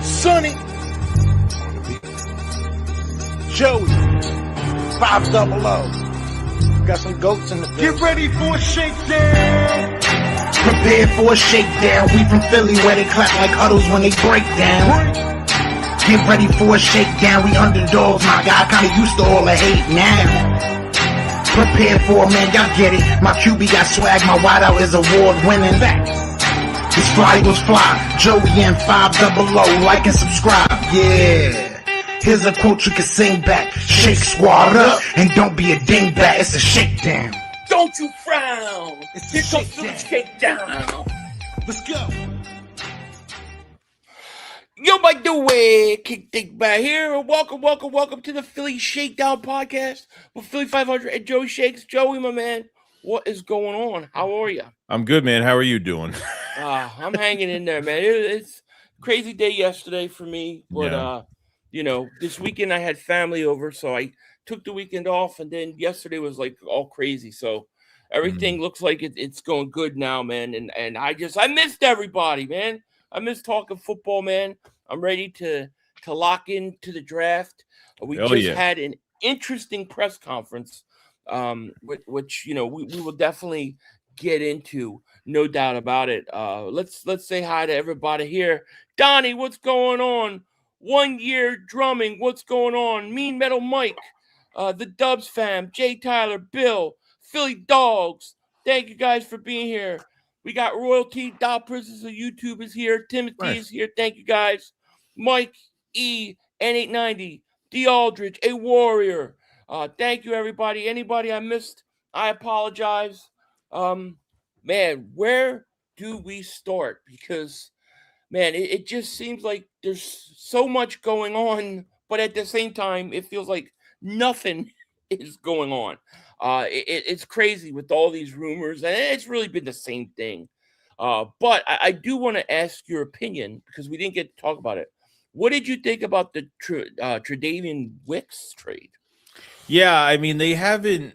Sonny, Joey, 500. Got some goats in the building. Get ready for a shakedown. Prepare for a shakedown. We from Philly where they clap like huddles when they break down. Get ready for a shakedown. We underdogs, my guy. Kinda used to all the hate now. Prepare for it, man. Y'all get it. My QB got swag. My wideout is award winning. His fly was fly. Joey and 500. Like and subscribe. Yeah. Here's a quote you can sing back. Shake squad up and don't be a dingbat. It's a shakedown. Don't you frown. Here comes the shakedown. Let's go. Yo, by the way, Dingbat here. Welcome to the Philly Shakedown podcast with Philly 500 and Joeyshakes. Joey, my man, what is going on? How are you? I'm good, man. How are you doing? I'm hanging in there, man. It's a crazy day yesterday for me, but this weekend I had family over, so I took the weekend off, and then yesterday was like all crazy. So everything looks like it's going good now, man. And I missed everybody, man. I miss talking football, man. I'm ready to lock into the draft. We had an interesting press conference, which we will definitely get into, no doubt about it. Let's say hi to everybody here. Donnie, what's going on? 1 year drumming, what's going on? Mean Metal Mike, the Dubs fam, Jay Tyler, Bill, Philly Dogs. Thank you guys for being here. We got Royalty, Doll Prisons of YouTube is here. Timothy is here. Thank you guys. Mike E, N890, D Aldridge, A Warrior. Thank you, everybody. Anybody I missed, I apologize. Man, where do we start? Because man, it just seems like there's so much going on, but at the same time, it feels like nothing is going on. It's crazy with all these rumors, and it's really been the same thing. But I do want to ask your opinion, because we didn't get to talk about it. What did you think about the Tre'Davious Wicks trade? Yeah, I mean, they haven't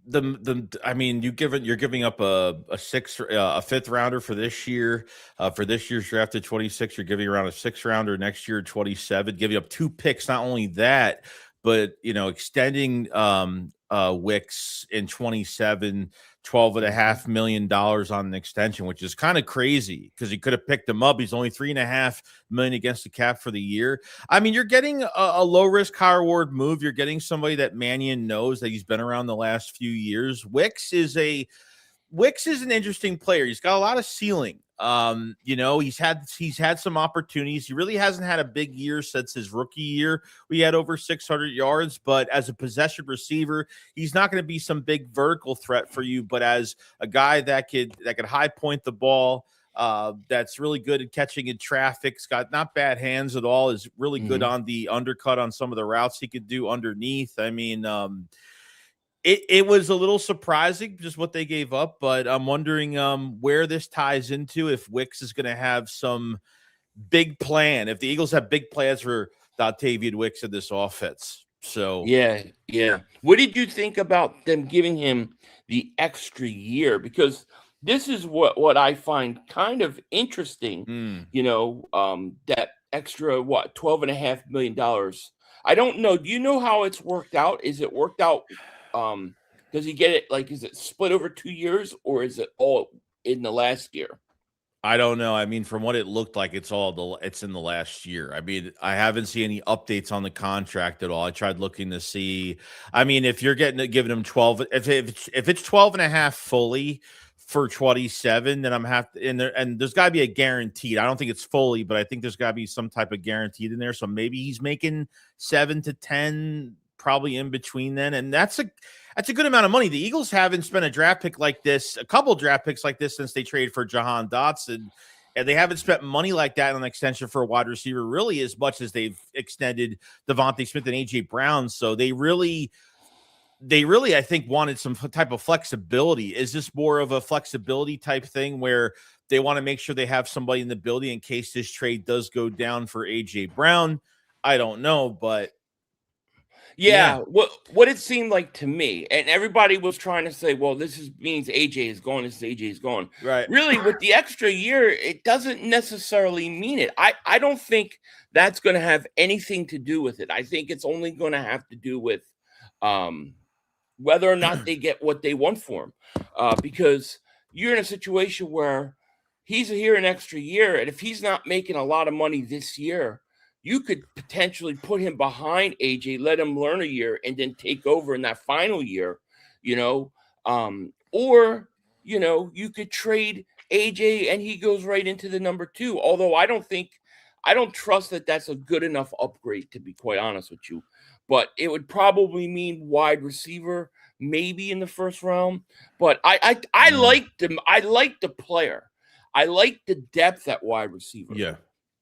you're giving up a fifth rounder for this year. For this year's draft at 26, you're giving around a sixth rounder next year at 27, giving up 2 picks. Not only that, but extending Wicks in 27, $12.5 million on an extension, which is kind of crazy because he could have picked him up. He's only $3.5 million against the cap for the year. I mean, you're getting a low risk, high reward move. You're getting somebody that Mannion knows, that he's been around the last few years. Wicks is an interesting player. He's got a lot of ceiling. He's had some opportunities. He really hasn't had a big year since his rookie year. We had over 600 yards, but as a possession receiver, he's not going to be some big vertical threat for you. But as a guy that could high point the ball, that's really good at catching in traffic, has got not bad hands at all, is really good on the undercut on some of the routes he could do underneath. I mean, It was a little surprising just what they gave up, but I'm wondering where this ties into, if Wicks is going to have some big plan, if the Eagles have big plans for Dontayvion Wicks in this offense. So yeah. What did you think about them giving him the extra year? Because this is what I find kind of interesting. That extra $12.5 million. I don't know. Do you know how it's worked out? Is it worked out? Does he get it? Like, is it split over 2 years, or is it all in the last year? I don't know. I mean, from what it looked like, it's in the last year. I mean, I haven't seen any updates on the contract at all. I tried looking to see. I mean, if you're giving him 12, if it's 12.5 fully for 27, then and there's got to be a guaranteed. I don't think it's fully, but I think there's got to be some type of guaranteed in there. So maybe he's making 7 to 10. Probably in between then, and that's a good amount of money. The Eagles haven't spent a couple draft picks like this since they traded for Jahan Dotson, and they haven't spent money like that on an extension for a wide receiver really as much as they've extended Devontae Smith and AJ Brown. So they really, I think, wanted some type of flexibility. Is this more of a flexibility type thing where they want to make sure they have somebody in the building in case this trade does go down for AJ Brown? I don't know, but Yeah, what it seemed like to me, and everybody was trying to say, well, means AJ is gone, this is AJ is gone. Right. Really, with the extra year, it doesn't necessarily mean it. I don't think that's going to have anything to do with it. I think it's only going to have to do with whether or not they get what they want for him. Because you're in a situation where he's here an extra year, and if he's not making a lot of money this year, you could potentially put him behind AJ, let him learn a year, and then take over in that final year, or you could trade AJ and he goes right into the number 2. Although I don't trust that that's a good enough upgrade, to be quite honest with you. But it would probably mean wide receiver, maybe in the first round. But I like them. I like the player. I like the depth at wide receiver. Yeah.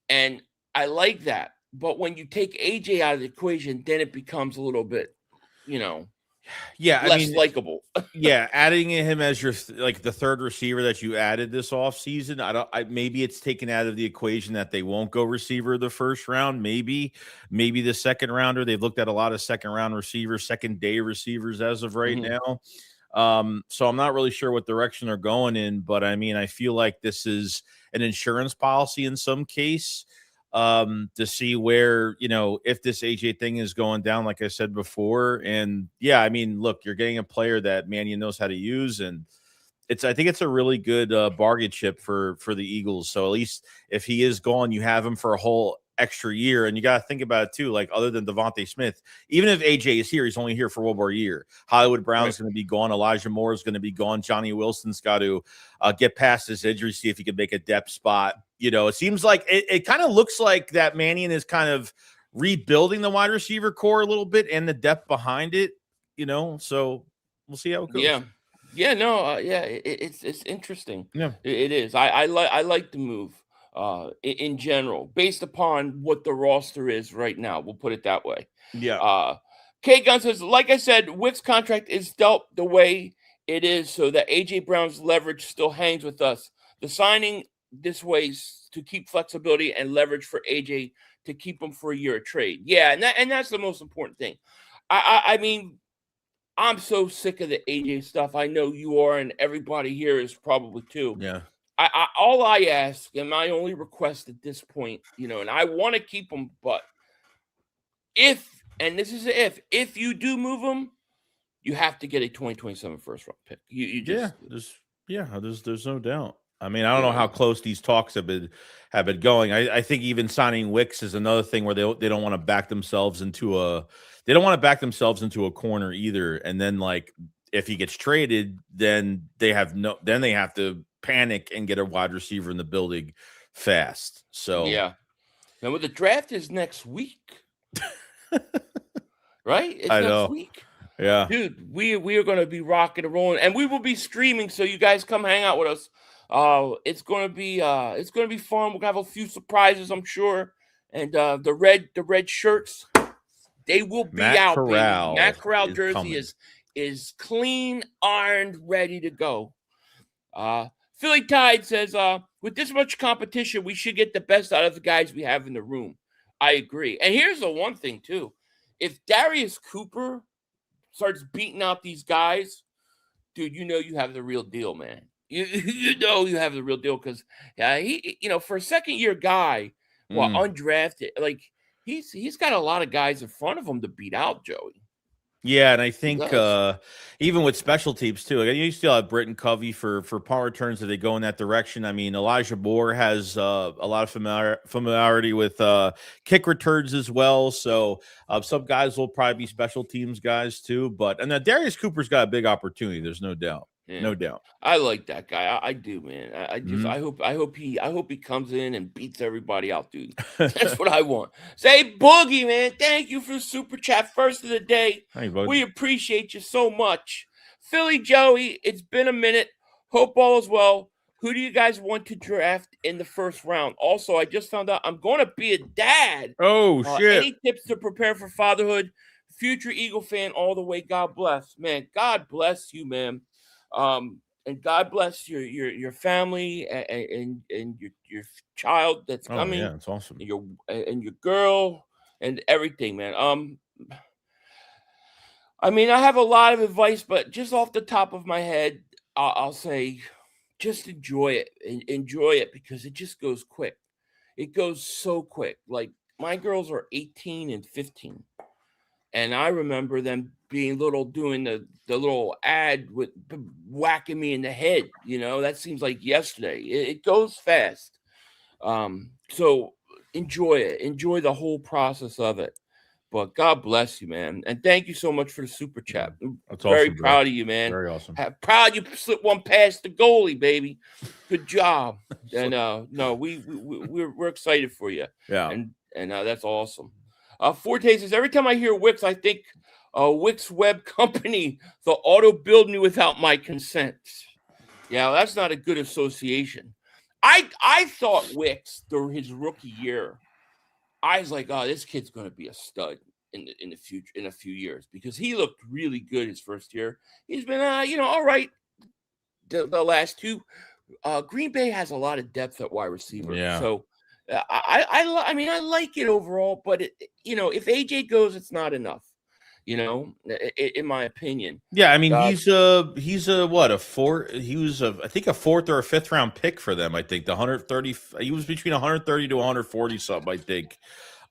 And I like that. But when you take AJ out of the equation, then it becomes a little bit, less likable. Yeah, adding him as your the third receiver that you added this offseason, maybe it's taken out of the equation that they won't go receiver the first round. Maybe the second rounder. They've looked at a lot of second round receivers, second day receivers as of right now. So I'm not really sure what direction they're going in, but I feel like this is an insurance policy in some case. To see where, if this AJ thing is going down, like I said before. And yeah, look, you're getting a player that Mannion knows how to use, and I think it's a really good bargain chip for the Eagles. So at least if he is gone, you have him for a whole extra year. And you got to think about it too, like other than Devontae Smith, even if AJ is here, he's only here for one more year. Hollywood Brown's going to be gone. Elijah Moore is going to be gone. Johnny Wilson's got to get past his injury, see if he can make a depth spot. It seems like it kind of looks like that Mannion is kind of rebuilding the wide receiver core a little bit and the depth behind it, so we'll see how it goes. Yeah, no, it's interesting. Yeah, it is. I like the move in general, based upon what the roster is right now. We'll put it that way. Yeah. K Gun says, like I said, Wick's contract is dealt the way it is so that AJ Brown's leverage still hangs with us. The signing this way to keep flexibility and leverage for AJ to keep him for a year of trade. Yeah, and that's the most important thing. I'm so sick of the AJ stuff. I know you are, and everybody here is probably too. Yeah. All I ask and my only request at this point, and I want to keep him, but if you do move him, you have to get a 2027 first round pick. You just there's no doubt. I don't know how close these talks have been going. I think even signing Wicks is another thing where they don't want to back themselves into a corner either. And then if he gets traded, then they have to panic and get a wide receiver in the building fast. So yeah. Now the draft is next week. Right? It's next week. Yeah. Dude, we are going to be rocking and rolling, and we will be streaming, so you guys come hang out with us. It's gonna be fun. We're gonna have a few surprises, I'm sure. And the red shirts, they will be out. Corral Matt Corral jersey coming. is clean, ironed, ready to go. Philly Tide says, with this much competition, we should get the best out of the guys we have in the room. I agree. And here's the one thing too: if Darius Cooper starts beating out these guys, dude, you have the real deal, man. You have the real deal because he, for a second year guy, undrafted, he's got a lot of guys in front of him to beat out, Joey. Yeah, and I think even with special teams too, you still have Britton Covey for punt returns if they go in that direction. Elijah Moore has a lot of familiarity with kick returns as well. So some guys will probably be special teams guys too. And Darius Cooper's got a big opportunity. There's no doubt. Yeah. No doubt. I like that guy. I do, man. I hope he comes in and beats everybody out, dude. That's what I want. Say Boogie, man. Thank you for the super chat first of the day. Hey, bud. We appreciate you so much. Philly Joey, it's been a minute. Hope all is well. Who do you guys want to draft in the first round? Also, I just found out I'm going to be a dad. Oh, shit. Any tips to prepare for fatherhood? Future Eagle fan all the way. God bless. Man, God bless you, man. And God bless your family and your child that's coming. Yeah, it's awesome. And your girl and everything, man. I mean, I have a lot of advice, but just off the top of my head, I'll say just enjoy it. Enjoy it because it just goes quick. It goes so quick. Like my girls are 18 and 15. And I remember them being little, doing the little ad with whacking me in the head. You know, that seems like yesterday. It goes fast. So enjoy it. Enjoy the whole process of it. But God bless you, man. And thank you so much for the super chat. That's very awesome, proud of you, man. Very awesome. Proud you slipped one past the goalie, baby. Good job. And no, we're excited for you. Yeah. And that's awesome. Forte says, every time I hear Wix, I think Wix Web Company, the auto build me without my consent. Yeah, that's not a good association. I thought Wix during his rookie year, I was like, oh, this kid's going to be a stud in the future, in a few years, because he looked really good his first year. He's been, all right. The last two, Green Bay has a lot of depth at wide receiver. Yeah. So I mean, I like it overall, but if AJ goes, it's not enough. In my opinion. Yeah, I mean, he's a what, a four? He was I think a fourth or a fifth round pick for them. I think the 130. He was between 130 to 140 something. I think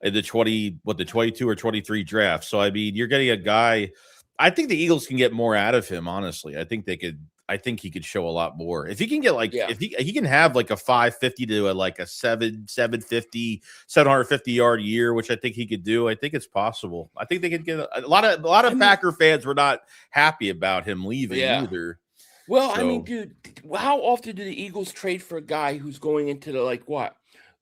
in the 22 or 23 draft. So I mean, you're getting a guy. I think the Eagles can get more out of him. Honestly, I think they could. I think he could show a lot more if he can get if he can have like a 550 to a 750 yard year, which I think he could do. I think it's possible. I think they could get a lot of Packer fans were not happy about him leaving either. Well, I mean, dude, how often do the Eagles trade for a guy who's going into the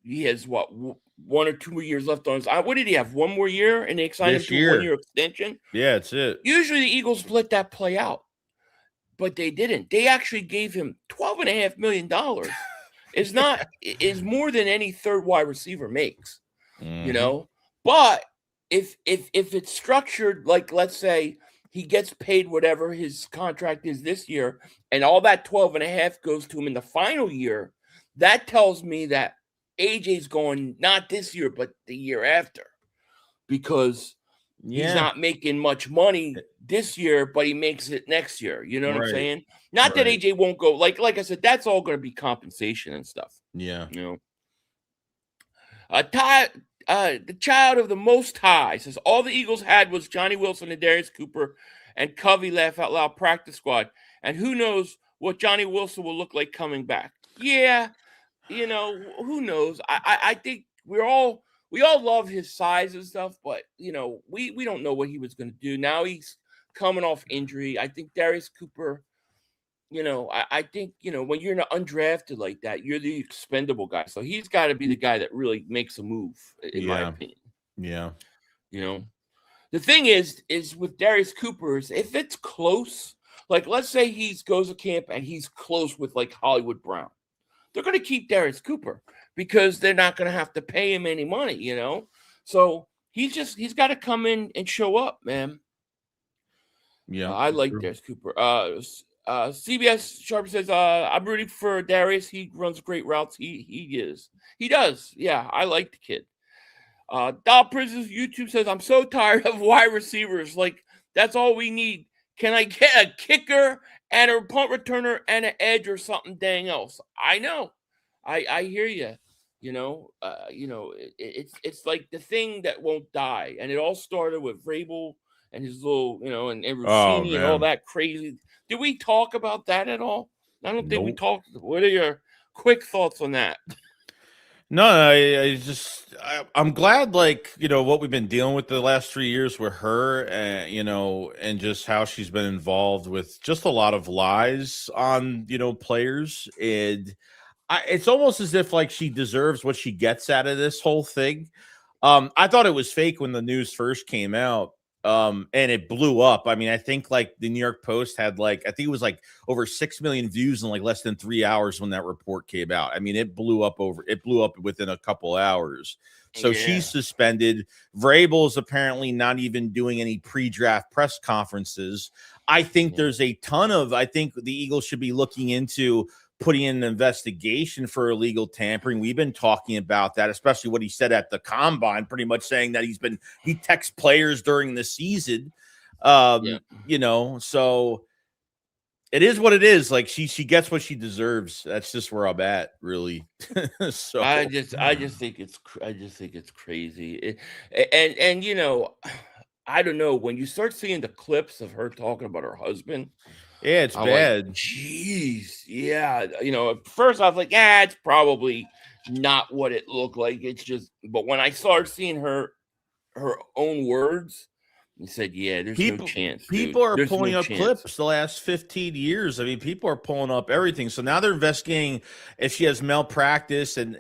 he has 1 or 2 more years left on his? What did he have? 1 more year, and they signed him to a 1-year extension. Yeah, that's it. Usually, the Eagles let that play out. But they didn't. They actually gave him $12.5 million. Is more than any third wide receiver makes. Mm-hmm. But if it's structured like, let's say he gets paid whatever his contract is this year, and all that 12.5 goes to him in the final year, that tells me that AJ's going not this year but the year after, because he's not making much money this year, but he makes it next year. You know what I'm saying? Not that AJ won't go. Like I said, that's all going to be compensation and stuff. Yeah. The child of the Most High says, all the Eagles had was Johnny Wilson and Darius Cooper and Covey laugh out loud practice squad. And who knows what Johnny Wilson will look like coming back. Yeah. Who knows? I think we all love his size and stuff, but we don't know what he was going to do. Now he's coming off injury. I think Darius Cooper, I think when you're not undrafted like that, you're the expendable guy. So he's got to be the guy that really makes a move, in my opinion. Yeah. The thing is with Darius Cooper is if it's close, like let's say he goes to camp and he's close with like Hollywood Brown, they're going to keep Darius Cooper, because they're not going to have to pay him any money, So he's got to come in and show up, man. Yeah, I like Darius Cooper. CBS Sharp says, I'm rooting for Darius. He runs great routes. He does. Yeah, I like the kid. Doll Prisons YouTube says, I'm so tired of wide receivers. Like, that's all we need. Can I get a kicker and a punt returner and an edge or something dang else? I know. I hear you. It's like the thing that won't die. And it all started with Vrabel and his little, and Rossini and all that crazy. Did we talk about that at all? I don't think we talked. What are your quick thoughts on that? No, I'm glad, what we've been dealing with the last 3 years with her, and just how she's been involved with just a lot of lies on, players. And it's almost as if she deserves what she gets out of this whole thing. I thought it was fake when the news first came out. And it blew up. I mean, I think the New York Post had I think it was over 6 million views in less than 3 hours when that report came out. I mean, it blew up within a couple hours. So she's suspended. Vrabel's apparently not even doing any pre-draft press conferences. I think there's a ton of, I think the Eagles should be looking into putting in an investigation for illegal tampering. We've been talking about that, especially what he said at the combine, pretty much saying that he texts players during the season. Yeah. So it is what it is. Like she gets what she deserves. That's just where I'm at, really. So I just think it's crazy. And I don't know, when you start seeing the clips of her talking about her husband, yeah, it's I'm like, bad. geez, yeah. At first I was like, yeah, it's probably not what it looked like. It's just, but when I started seeing her own words, he said, yeah, there's no chance, dude. People are There's no pulling up chance. clips the last 15 years. I mean, people are pulling up everything. So now they're investigating if she has malpractice and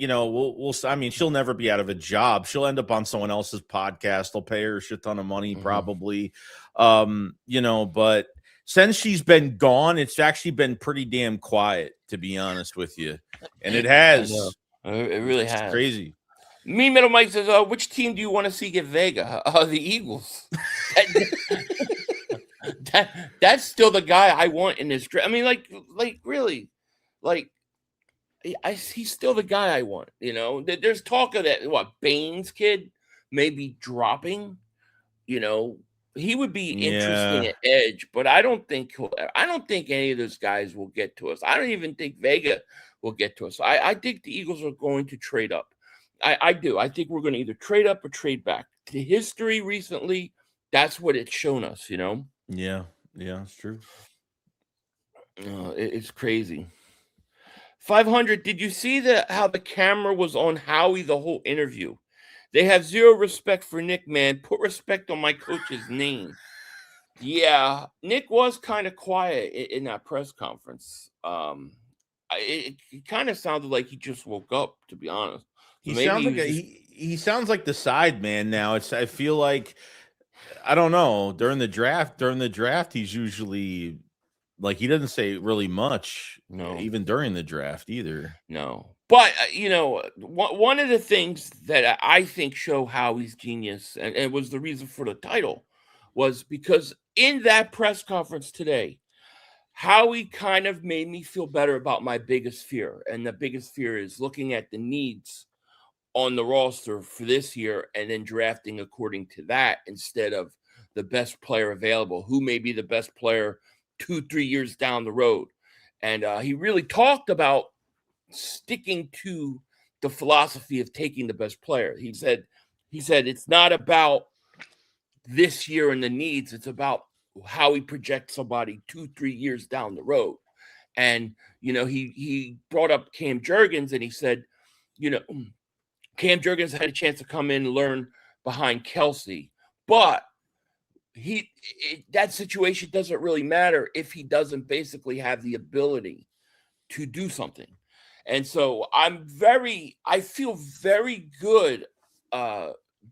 we'll I mean, she'll never be out of a job. She'll end up on someone else's podcast. They'll pay her a shit ton of money, probably. But since she's been gone, it's actually been pretty damn quiet, to be honest with you. And it has. It really has. Crazy. Me, Middle Mike says, which team do you want to see get Vega? The Eagles. That's still the guy I want in this draft. I mean, like really, like he's still the guy I want. There's talk of that. What, Baines kid maybe dropping? He would be interesting at edge, but I don't think any of those guys will get to us. I don't even think Vega will get to us. I think the Eagles are going to trade up. I do. I think we're going to either trade up or trade back. The history recently, that's what it's shown us, Yeah, it's true. It's crazy. 500, did you see how the camera was on Howie the whole interview? They have zero respect for Nick, man. Put respect on my coach's name. Yeah, Nick was kind of quiet in that press conference. It kind of sounded like he just woke up, to be honest. He sounds like he sounds like the side man now. I feel like, I don't know, during the draft he's usually like, he doesn't say really much. No, even during the draft either. No, but one of the things that I think show Howie's genius, and it was the reason for the title, was because in that press conference today, Howie kind of made me feel better about my biggest fear, and the biggest fear is looking at the needs on the roster for this year and then drafting according to that instead of the best player available, who may be the best player 2-3 years down the road. And he really talked about sticking to the philosophy of taking the best player. He said it's not about this year and the needs. It's about how he projects somebody 2-3 years down the road. And, he brought up Cam Jurgens, and he said, Cam Jurgens had a chance to come in and learn behind Kelsey, but that situation doesn't really matter if he doesn't basically have the ability to do something. And so I feel very good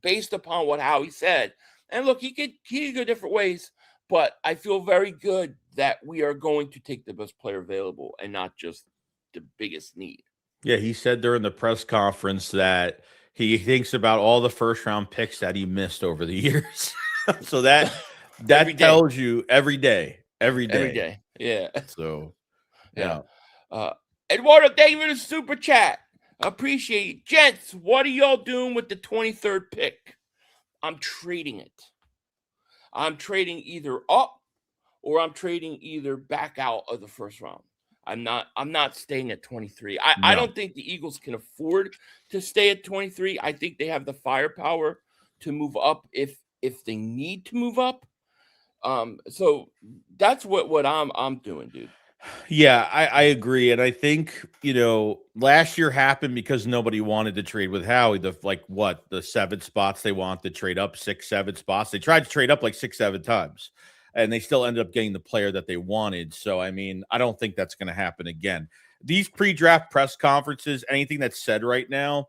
based upon what Howie said. And look, he could go different ways, but I feel very good that we are going to take the best player available and not just the biggest need. Yeah, he said during the press conference that he thinks about all the first round picks that he missed over the years. So that tells you every day. Yeah. So, yeah. Eduardo, thank you for the super chat. Appreciate it. Gents, what are y'all doing with the 23rd pick? I'm trading it. I'm trading either up or I'm trading either back out of the first round. I'm not staying at 23. I don't think the Eagles can afford to stay at 23. I think they have the firepower to move up if they need to move up. So that's what I'm doing, dude. Yeah, I agree. And I think, last year happened because nobody wanted to trade with Howie. The 7 spots they want to trade up, 6-7 spots. They tried to trade up like 6-7 times, and they still ended up getting the player that they wanted. So, I mean, I don't think that's going to happen again. These pre-draft press conferences, anything that's said right now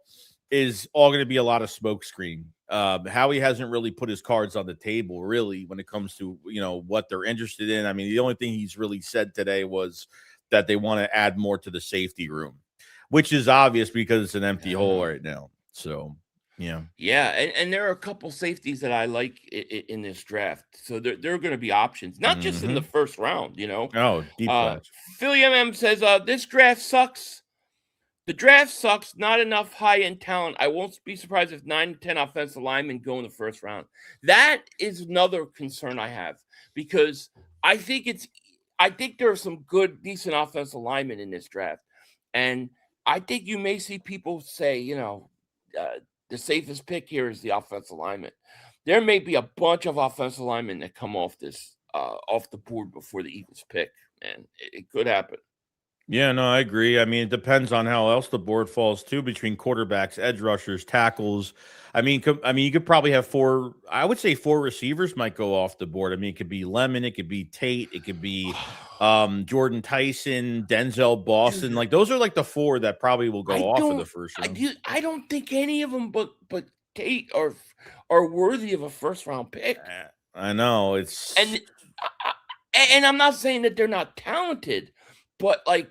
is all going to be a lot of smokescreen. Howie hasn't really put his cards on the table, really, when it comes to, what they're interested in. I mean, the only thing he's really said today was that they want to add more to the safety room, which is obvious because it's an empty hole right now. So, yeah. Yeah, and there are a couple safeties that I like in this draft. So there are going to be options, not just in the first round, Oh, deep class. Philly MM says, this draft sucks. The draft sucks. Not enough high-end talent. I won't be surprised if 9 to 10 offensive linemen go in the first round. That is another concern I have because I think there are some good, decent offensive linemen in this draft. And I think you may see people say, the safest pick here is the offensive lineman. There may be a bunch of offensive linemen that come off the board before the Eagles pick, and it could happen. Yeah, no, I agree. I mean, it depends on how else the board falls too, between quarterbacks, edge rushers, tackles. You could probably have four. I would say 4 receivers might go off the board. I mean, it could be Lemon, it could be Tate, it could be Jordan Tyson, Denzel Boston. Like those are like the 4 that probably will go off in the first round. I don't think any of them, but Tate are worthy of a first round pick. I know it's and I'm not saying that they're not talented, but I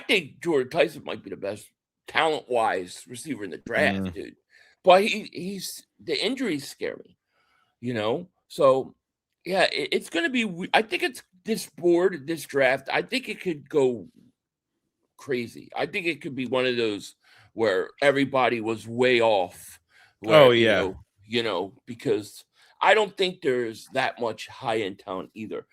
think Jordan Tyson might be the best talent-wise receiver in the draft, dude. But he's the injuries scare me, So yeah, it's going to be. I think it's this draft. I think it could go crazy. I think it could be one of those where everybody was way off. Because I don't think there's that much high-end talent either.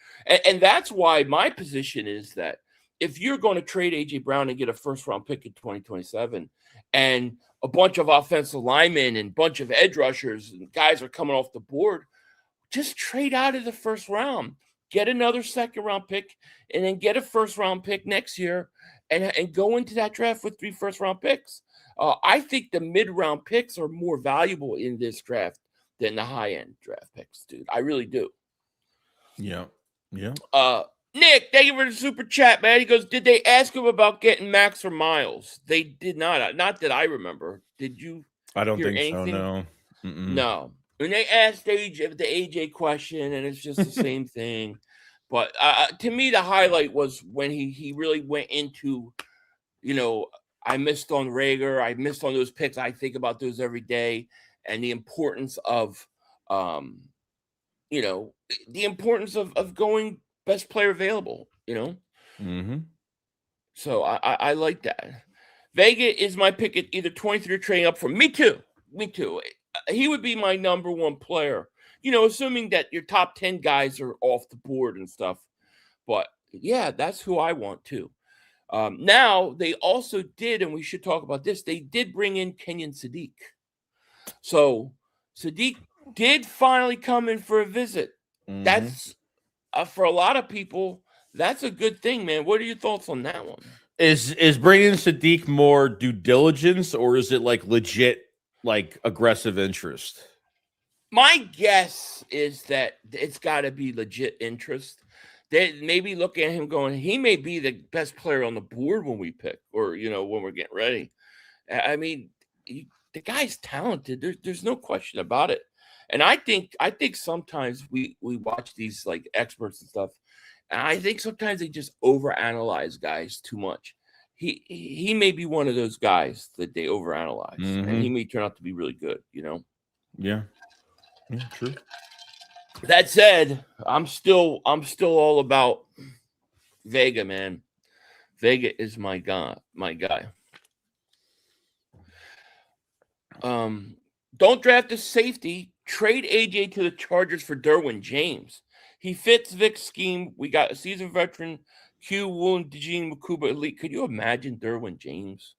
And that's why my position is that if you're going to trade A.J. Brown and get a first-round pick in 2027 and a bunch of offensive linemen and a bunch of edge rushers and guys are coming off the board, just trade out of the first round. Get another second-round pick and then get a first-round pick next year and go into that draft with 3 first-round picks. I think the mid-round picks are more valuable in this draft than the high-end draft picks, dude. I really do. Yeah. Nick, thank you for the super chat, man. He goes, did they ask him about getting Max or Miles? They did not. Not that I remember. Did you? I don't think anything? So, no. No. And they asked the AJ question, and it's just the same thing. But to me, the highlight was when he really went into, I missed on Rager. I missed on those picks. I think about those every day. And the importance of, going best player available, So I like that. Vega is my pick at either 23 or trading up from me too. He would be my number 1 player, assuming that your top 10 guys are off the board and stuff. But yeah, that's who I want too. Now they also did, and we should talk about this. They did bring in Kenyon Sadiq. So Sadiq did finally come in for a visit. That's for a lot of people. That's a good thing, man. What are your thoughts on that one? Is bringing Sadiq more due diligence, or is it like legit, like aggressive interest? My guess is that it's got to be legit interest. They maybe look at him going, he may be the best player on the board when we pick, or when we're getting ready. I mean, the guy's talented. There's no question about it. And I think sometimes we watch these like experts and stuff, and I think sometimes they just overanalyze guys too much. He may be one of those guys that they overanalyze, and he may turn out to be really good. Yeah, true. That said, I'm still all about Vega, man. Vega is my guy. Don't draft a safety. Trade AJ to the Chargers for Derwin James. He fits Vic's scheme. We got a seasoned veteran, Q, Woolen, Dejeen, Makuba, Elite. Could you imagine Derwin James?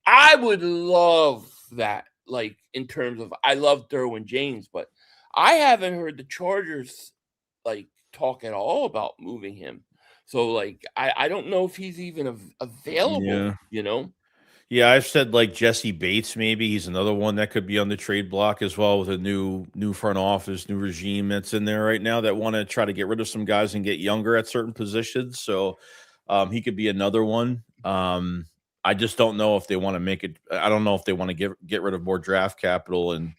I would love that. Like, in terms of, I love Derwin James, but I haven't heard the Chargers, like, talk at all about moving him. So, like, I don't know if he's even available, Yeah, I've said like Jesse Bates, maybe he's another one that could be on the trade block as well, with a new front office, new regime that's in there right now that want to try to get rid of some guys and get younger at certain positions. So he could be another one. I just don't know if they want to make it. I don't know if they want to get rid of more draft capital and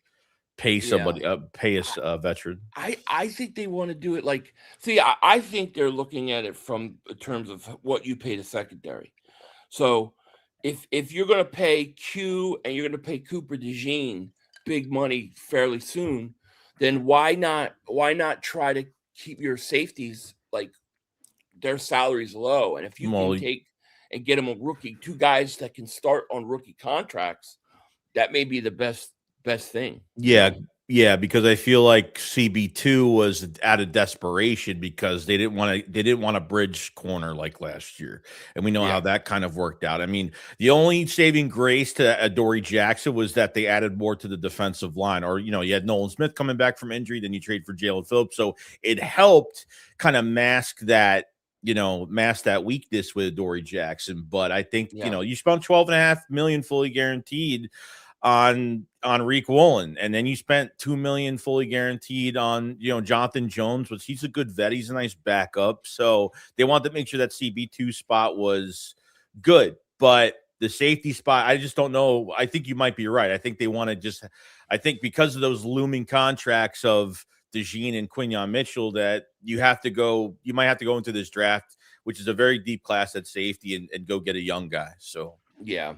pay somebody, pay a veteran. I think they want to do it like, I think they're looking at it from terms of what you pay the secondary. So if you're going to pay Q and you're going to pay Cooper DeJean big money fairly soon, then why not try to keep your safeties, like, their salaries low? And if you and get him a rookie, 2 guys that can start on rookie contracts, that may be the best thing. Yeah, because I feel like CB2 was out of desperation because they didn't want to bridge corner like last year, and we know how that kind of worked out. I mean, the only saving grace to Adoree Jackson was that they added more to the defensive line, or you had Nolan Smith coming back from injury, then you trade for Jalen Phillips, so it helped kind of mask that weakness with Adoree Jackson. But I think you spent $12.5 million fully guaranteed on Reek Woolen, and then you spent $2 million fully guaranteed on Jonathan Jones, which he's a good vet, he's a nice backup, so they wanted to make sure that CB2 spot was good. But the safety spot, I just don't know. I think you might be right. I think they want to I think because of those looming contracts of DeJean and Quinyon Mitchell, that you might have to go into this draft, which is a very deep class at safety, and go get a young guy. So yeah,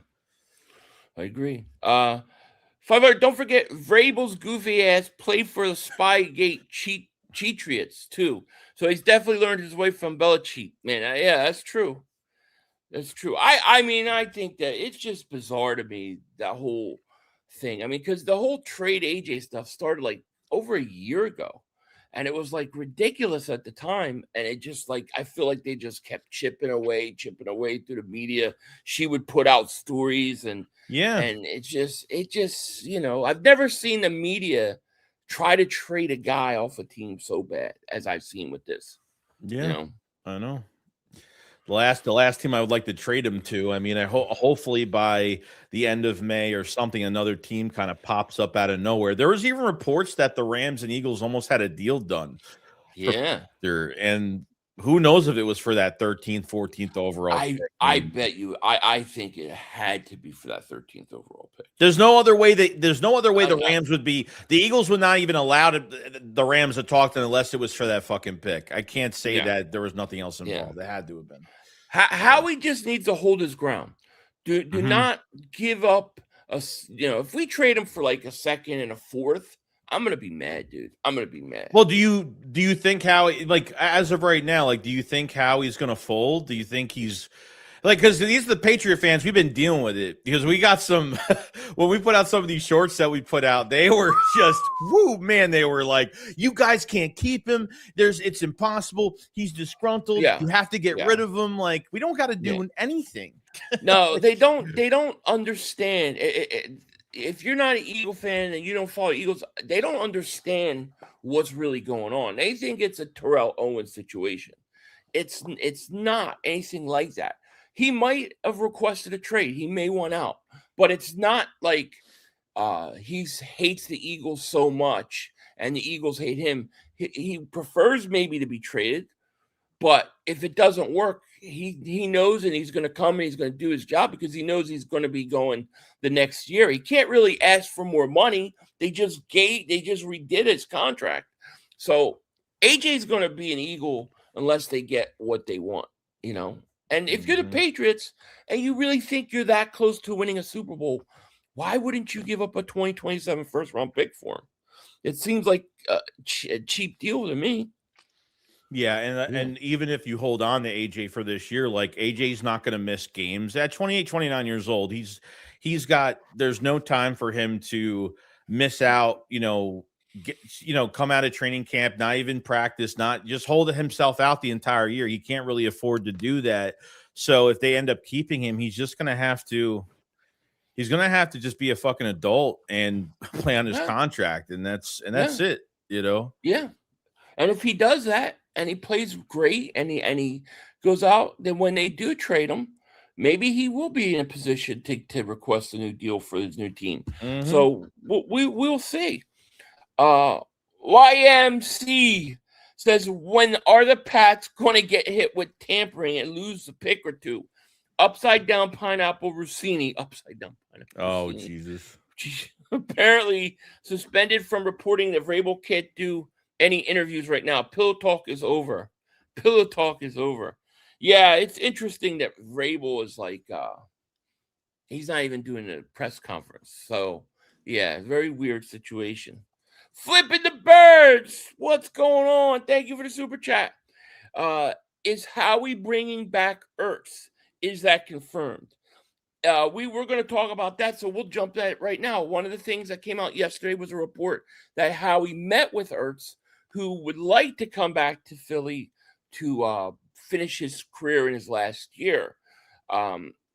I agree. Don't forget Vrabel's goofy ass played for the Spygate Cheatriots too. So he's definitely learned his way from Belichick. Man, yeah, that's true. That's true. I mean, I think that it's just bizarre to me, that whole thing. I mean, because the whole trade AJ stuff started like over a year ago. And it was like ridiculous at the time. And it just I feel like they just kept chipping away through the media. She would put out stories and it just, I've never seen the media try to trade a guy off a team so bad as I've seen with this. Yeah, I know. The last team I would like to trade him to. I mean, hopefully by the end of May or something, another team kind of pops up out of nowhere. There was even reports that the Rams and Eagles almost had a deal done. Yeah, and who knows if it was for that 13th, 14th overall pick. I bet you. I think it had to be for that 13th overall pick. There's no other way the Rams would be. The Eagles would not even allow the Rams to talk to them unless it was for that fucking pick. I can't say that there was nothing else involved. It had to have been. Howie just needs to hold his ground. Do not give up if we trade him for like a second and a fourth, I'm gonna be mad, dude. I'm gonna be mad. Well, do you think Howie, as of right now, do you think Howie's gonna fold? Do you think he's because these are the Patriot fans, we've been dealing with it because we got some when we put out some of these shorts that we put out, they were just they were like, you guys can't keep him. It's impossible. He's disgruntled. Yeah. You have to get rid of him. We don't got to do anything. No, they don't understand. If you're not an Eagle fan and you don't follow Eagles, they don't understand what's really going on. They think it's a Terrell Owens situation. It's not anything like that. He might have requested a trade. He may want out, but it's not like he hates the Eagles so much and the Eagles hate him. He prefers maybe to be traded, but if it doesn't work, he knows, and he's going to come and he's going to do his job because he knows he's going to be going the next year. He can't really ask for more money. They just redid his contract. So AJ's going to be an Eagle unless they get what they want, And if you're the Patriots and you really think you're that close to winning a Super Bowl, why wouldn't you give up a 2027 first-round pick for him? It seems like a cheap deal to me. Yeah, and even if you hold on to AJ for this year, AJ's not going to miss games. At 28, 29 years old, there's no time for him to miss out, come out of training camp, not even practice, not just hold himself out the entire year. He can't really afford to do that. So if they end up keeping him, he's going to have to just be a fucking adult and play on his contract. And that's it, Yeah. And if he does that and he plays great and he goes out, then when they do trade him, maybe he will be in a position to request a new deal for his new team. Mm-hmm. So we'll see. YMC says, when are the Pats going to get hit with tampering and lose a pick or two? Upside down pineapple Rossini. Upside down pineapple. Oh, Rossini. Jesus. Apparently suspended from reporting that Vrabel can't do any interviews right now. Pillow talk is over. Yeah, it's interesting that Vrabel is he's not even doing a press conference. So, yeah, very weird situation. Flipping the birds. What's going on? Thank you for the super chat. Is Howie bringing back Ertz? is that confirmed? We were going to talk about that, so we'll jump at it right now. One of the things that came out yesterday was a report that Howie met with Ertz, who would like to come back to Philly to finish his career in his last year.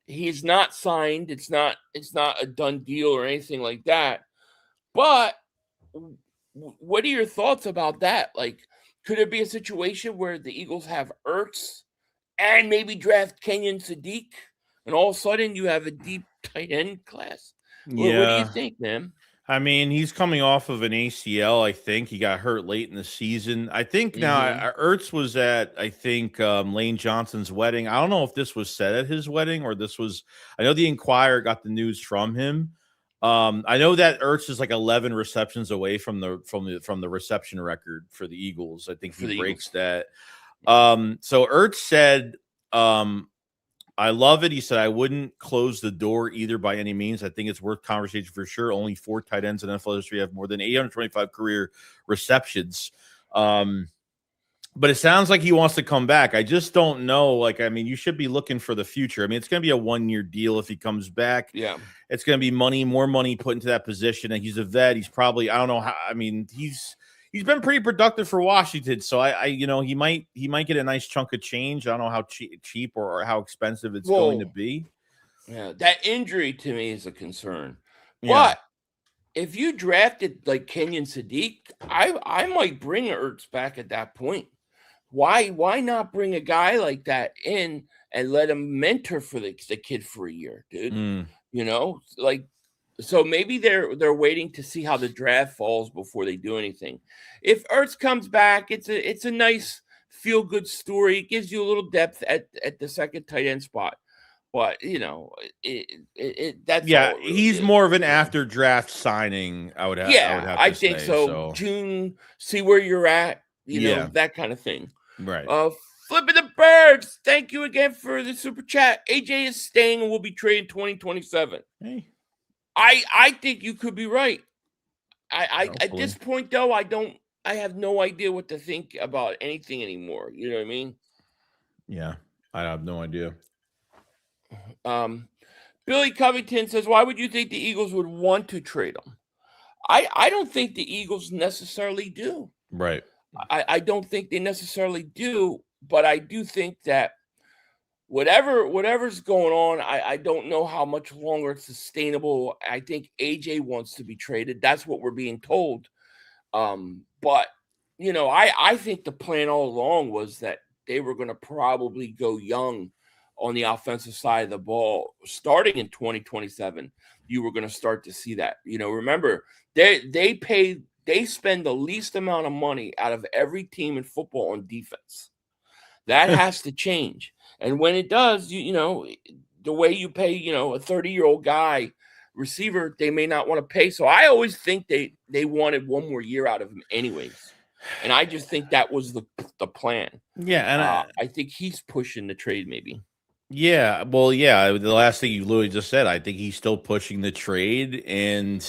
He's not signed. It's not a done deal or anything like that. But what are your thoughts about that? Like, could there be a situation where the Eagles have Ertz and maybe draft Kenyon Sadiq, and all of a sudden you have a deep tight end class? Yeah. What do you think, man? I mean, he's coming off of an ACL. I think he got hurt late in the season. I think now Ertz was at, I think, Lane Johnson's wedding. I don't know if this was said at his wedding or this was. I know the Inquirer got the news from him. I know that Ertz is like 11 receptions away from the reception record for the Eagles. I think he breaks that. So Ertz said, I love it. He said, I wouldn't close the door either by any means. I think it's worth conversation for sure. Only 4 tight ends in NFL history have more than 825 career receptions. But it sounds like he wants to come back. I just don't know. Like, I mean, you should be looking for the future. I mean, it's going to be a 1-year deal if he comes back. Yeah. It's going to be more money put into that position. And he's a vet. He's probably, I don't know how, I mean, he's been pretty productive for Washington. So he might get a nice chunk of change. I don't know how cheap or how expensive it's going to be. Yeah. That injury to me is a concern. Yeah. But if you drafted like Kenyon Sadiq, I might bring Ertz back at that point. Why not bring a guy like that in and let him mentor for the kid for a year, dude? You know, like, so maybe they're waiting to see how the draft falls before they do anything. If Ertz comes back, it's a nice feel good story. It gives you a little depth at the second tight end spot. But you know, that's he's more of an after draft signing. I would have to think say, so. June, see where you're at. You know, that kind of thing. Right. Flipping the birds. Thank you again for the super chat. AJ is staying and will be traded 2027. Hey. I think you could be right. I at this point though, I have no idea what to think about anything anymore. You know what I mean? Yeah, I have no idea. Billy Covington says, why would you think the Eagles would want to trade him? I don't think the Eagles necessarily do. Right. I don't think they necessarily do, but I do think that whatever's going on, I don't know how much longer it's sustainable. I think AJ wants to be traded. That's what we're being told. But you know, I think the plan all along was that they were going to probably go young on the offensive side of the ball starting in 2027. You were going to start to see that. You know, remember they spend the least amount of money out of every team in football on defense. That has to change. And when it does, you know, the way you pay, you know, a 30-year-old guy receiver, they may not want to pay. So I always think they wanted one more year out of him anyways. And I just think that was the plan. Yeah. And I think he's pushing the trade maybe. Yeah. Well, yeah. The last thing you literally just said, I think he's still pushing the trade. And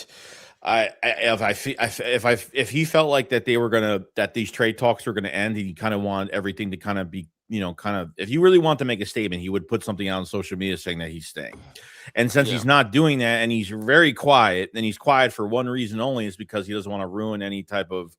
if he felt like that these trade talks were gonna end, he kind of wanted everything to kind of be, you know, kind of, if he really wanted to make a statement, he would put something out on social media saying that he's staying. And since he's not doing that, and he's very quiet, and he's quiet for one reason only, is because he doesn't want to ruin any type of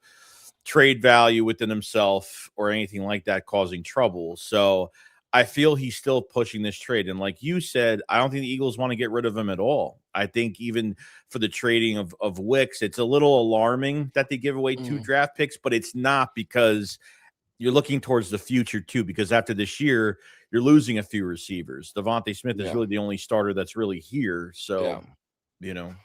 trade value within himself or anything like that, causing trouble. So I feel he's still pushing this trade. And like you said, I don't think the Eagles want to get rid of him at all. I think even for the trading of Wicks, it's a little alarming that they give away 2 draft picks, but it's not, because you're looking towards the future too, because after this year, you're losing a few receivers. Devontae Smith is really the only starter that's really here. So, you know.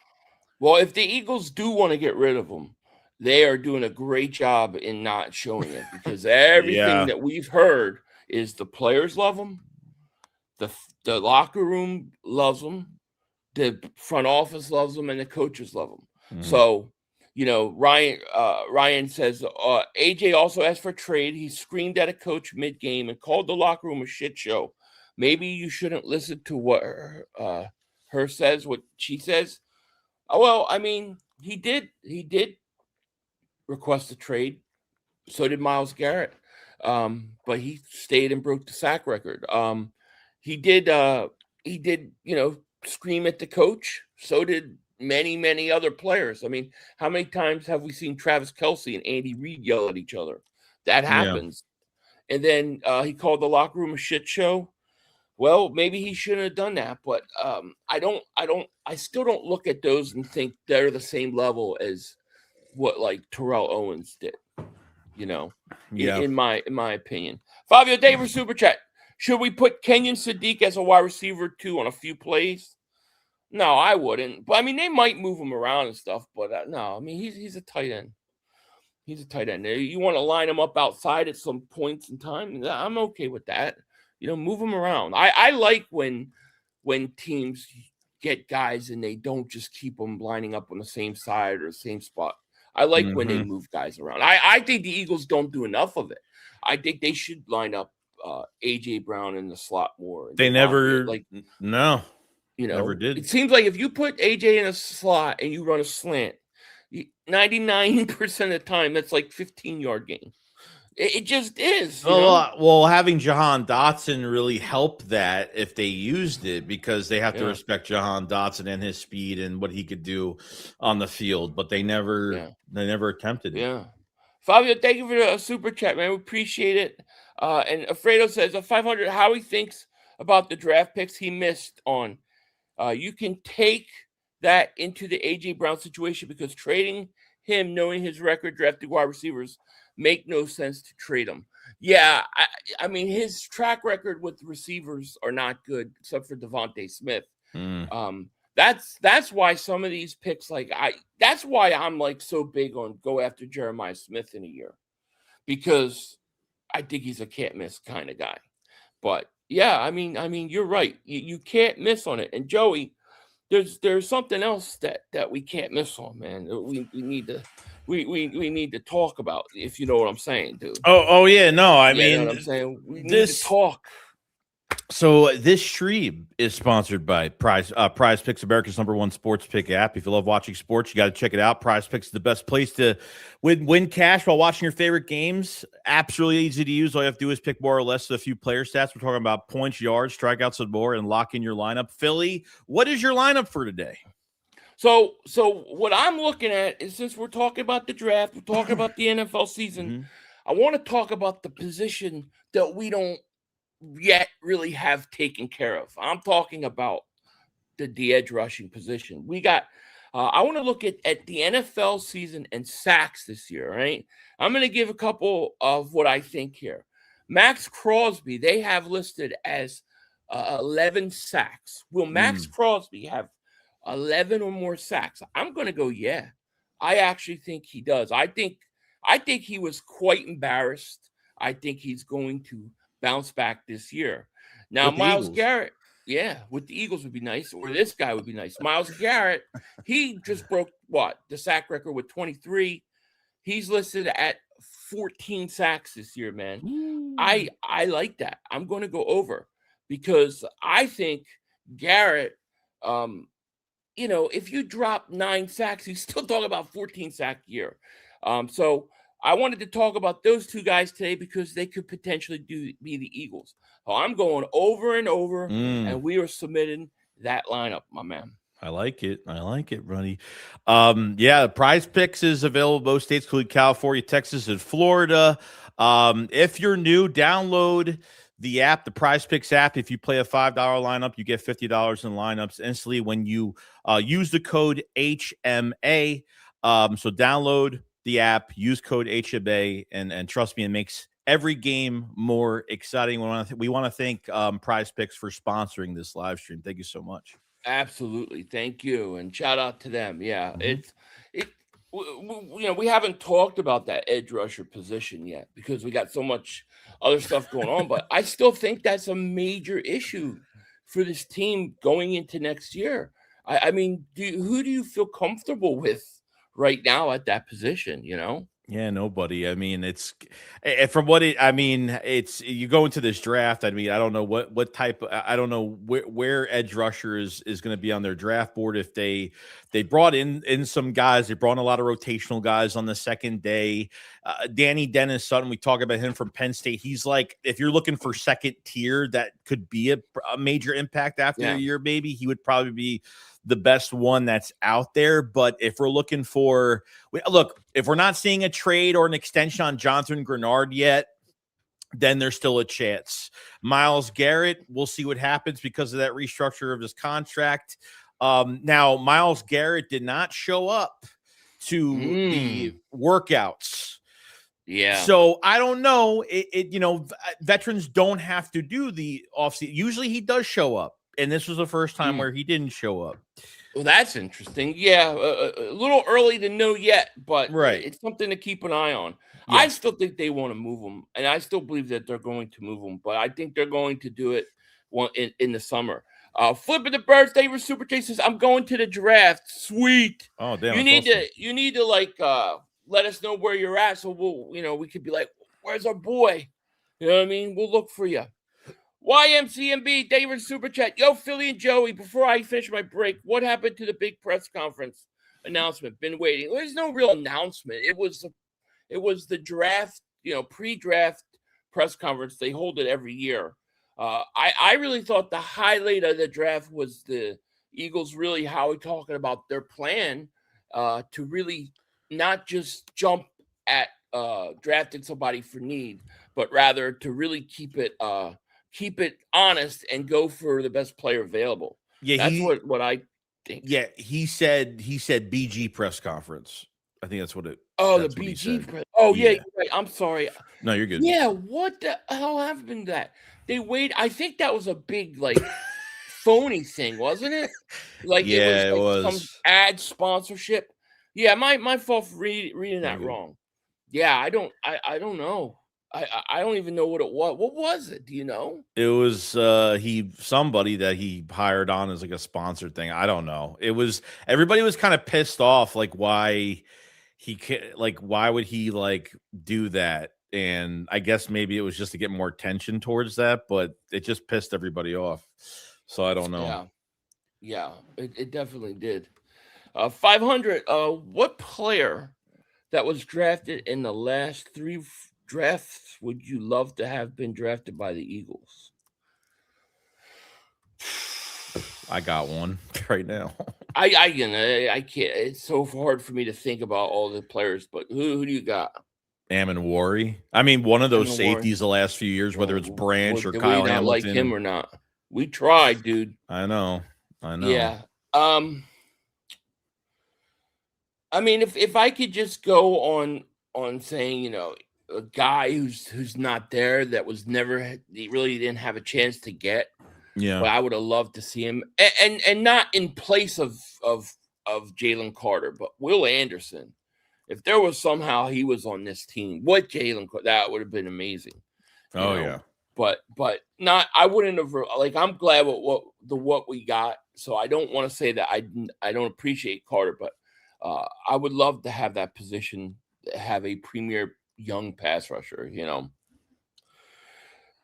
Well, if the Eagles do want to get rid of him, they are doing a great job in not showing it, because everything that we've heard is the players love him, the locker room loves him, the front office loves him, and the coaches love him. So, you know, Ryan says AJ also asked for a trade. He screamed at a coach mid-game and called the locker room a shit show. Maybe you shouldn't listen to what what she says. Well, I mean, he did request a trade. So did Myles Garrett. But he stayed and broke the sack record. he did, scream at the coach. So did many other players. I mean, how many times have we seen Travis Kelce and Andy Reid yell at each other? That happens. And then he called the locker room a shit show. Well, maybe he shouldn't have done that, but I still don't look at those and think they're the same level as what like Terrell Owens did, in my opinion. Fabio Davis super chat. Should we put Kenyon Sadiq as a wide receiver too on a few plays? No, I wouldn't. But I mean, they might move him around and stuff, but no, I mean, he's a tight end. He's a tight end. You want to line him up outside at some points in time? I'm okay with that. Move him around. I like when teams get guys and they don't just keep them lining up on the same side or the same spot. I like when they move guys around. I think the Eagles don't do enough of it. I think they should line up A.J. Brown in the slot more. They never never did. It seems like if you put A.J. in a slot and you run a slant, 99% of the time, that's like 15-yard gain. It just is. Well, having Jahan Dotson really helped that if they used it, because they have to respect Jahan Dotson and his speed and what he could do on the field. But they never attempted it. Yeah. Fabio, thank you for the super chat, man. We appreciate it. And Alfredo says, 500, how he thinks about the draft picks he missed on. You can take that into the A.J. Brown situation because trading him, knowing his record drafting wide receivers, make no sense to trade him. Yeah, I mean, his track record with receivers are not good, except for Devontae Smith. That's why some of these picks, that's why I'm like so big on go after Jeremiah Smith in a year, because I think he's a can't miss kind of guy. But yeah, I mean, you're right. You can't miss on it. And Joey, there's something else that we can't miss on, man. We need to. We need to talk about, if you know what I'm saying, dude. Oh yeah, no, I mean, you know what I'm saying? We need to talk. So this stream is sponsored by Prize Picks, America's #1 sports pick app. If you love watching sports, you got to check it out. Prize Picks is the best place to win cash while watching your favorite games. App's really easy to use. All you have to do is pick more or less of a few player stats. We're talking about points, yards, strikeouts, and more, and lock in your lineup. Philly, what is your lineup for today? So what I'm looking at is, since we're talking about the draft, we're talking about the NFL season, I want to talk about the position that we don't yet really have taken care of. I'm talking about the edge rushing position. We got I want to look at the NFL season and sacks this year, right? I'm going to give a couple of what I think here. Max Crosby, they have listed as 11 sacks. Will Max Crosby have 11 or more sacks? I'm going to go, yeah. I actually think he does. I think he was quite embarrassed. I think he's going to bounce back this year. Now, Myles Garrett, with the Eagles would be nice, or this guy would be nice. Myles Garrett, he just broke the sack record with 23. He's listed at 14 sacks this year, man. I like that. I'm going to go over, because I think Garrett, if you drop 9 sacks, he's still talking about 14 sack year. So I wanted to talk about those two guys today because they could potentially be the Eagles. So I'm going over and over, and we are submitting that lineup, my man. I like it, Ronnie. Prize Picks is available in most states, including California, Texas, and Florida. If you're new, download the app, the Prize Picks app. If you play a $5 lineup, you get $50 in lineups instantly when you use the code HMA. So download the app, use code HMA, and trust me, it makes every game more exciting. We want to thank Prize Picks for sponsoring this live stream. Thank you so much. Absolutely, thank you, and shout out to them. Yeah, we haven't talked about that edge rusher position yet because we got so much other stuff going on, but I still think that's a major issue for this team going into next year. I mean, who do you feel comfortable with right now at that position? Yeah, nobody. I mean, it's from what it. I mean, it's you go into this draft. I mean, I don't know what type. I don't know where edge rusher is going to be on their draft board. If they brought in some guys, they brought in a lot of rotational guys on the second day. Danny Dennis Sutton, we talk about him from Penn State. He's like, if you're looking for second tier, that could be a major impact after a year. Maybe he would probably be the best one that's out there. But if we're looking for, look, if we're not seeing a trade or an extension on Jonathan Grenard yet, then there's still a chance. Myles Garrett, we'll see what happens because of that restructure of his contract. Now, Myles Garrett did not show up to the workouts. Yeah. So I don't know. Veterans don't have to do the offseason. Usually he does show up. And this was the first time where he didn't show up. Well, that's interesting. Yeah, a little early to know yet, but it's something to keep an eye on. Yeah. I still think they want to move him, and I still believe that they're going to move him, but I think they're going to do it in the summer. Flipping the birthday with Super Chase says, I'm going to the draft. Sweet. Oh, damn. You need to like let us know where you're at, so we could be like, where's our boy? You know what I mean? We'll look for you. YMCMB, David Super Chat. Yo, Philly and Joey, before I finish my break, what happened to the big press conference announcement? Been waiting. There's no real announcement. It was the draft, pre-draft press conference. They hold it every year. I really thought the highlight of the draft was the Eagles really talking about their plan to really not just jump at drafting somebody for need, but rather to really keep it honest and go for the best player available. Yeah, that's what I think. Yeah, he said BG press conference. I think that's what it. Oh, the BG press. Oh yeah, you're right. I'm sorry. No, you're good. Yeah, what the hell happened to that? They wait. I think that was a big phony thing, wasn't it? It was some ad sponsorship. Yeah, my fault for reading that wrong. Yeah, I don't know. I don't even know what it was. What was it? Do you know? It was somebody that he hired on as a sponsored thing. I don't know. It was everybody was kind of pissed off, why why would he do that? And I guess maybe it was just to get more attention towards that, but it just pissed everybody off. So I don't know. Yeah, it definitely did. 500. What player that was drafted in the last 3 drafts would you love to have been drafted by the Eagles? I got one right now. I can't. It's so hard for me to think about all the players, but who do you got? Amin Wari. I mean, one of those safeties the last few years, whether it's Branch or Kyle Hamilton. Like him or not? We tried, dude. I know. Yeah. I mean, if I could just go on saying, a guy who's not there, that was he really didn't have a chance to get. Yeah, but I would have loved to see him, and not in place of Jalen Carter, but Will Anderson. If there was somehow he was on this team, that would have been amazing. Yeah, but not. I wouldn't have I'm glad with what we got. So I don't want to say that I don't appreciate Carter, but I would love to have that position, have a premier young pass rusher,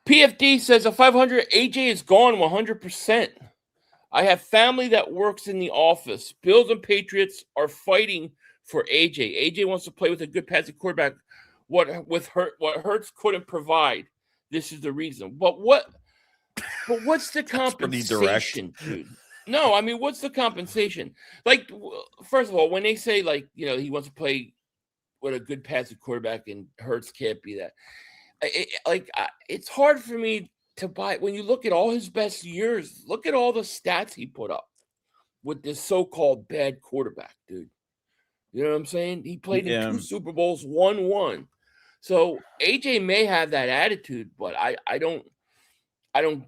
PFD says a 500 AJ is gone 100%. I have family that works in the office. Bills and Patriots are fighting for AJ. AJ wants to play with a good passing quarterback. What Hurts couldn't provide. This is the reason. But what's the compensation, dude? No, I mean, what's the compensation? First of all, when they say he wants to play with a good passing quarterback and Hurts can't be that. It's hard for me to buy. When you look at all his best years, look at all the stats he put up with this so-called bad quarterback, dude. You know what I'm saying? He played in 2 Super Bowls, won 1. So AJ may have that attitude, but I don't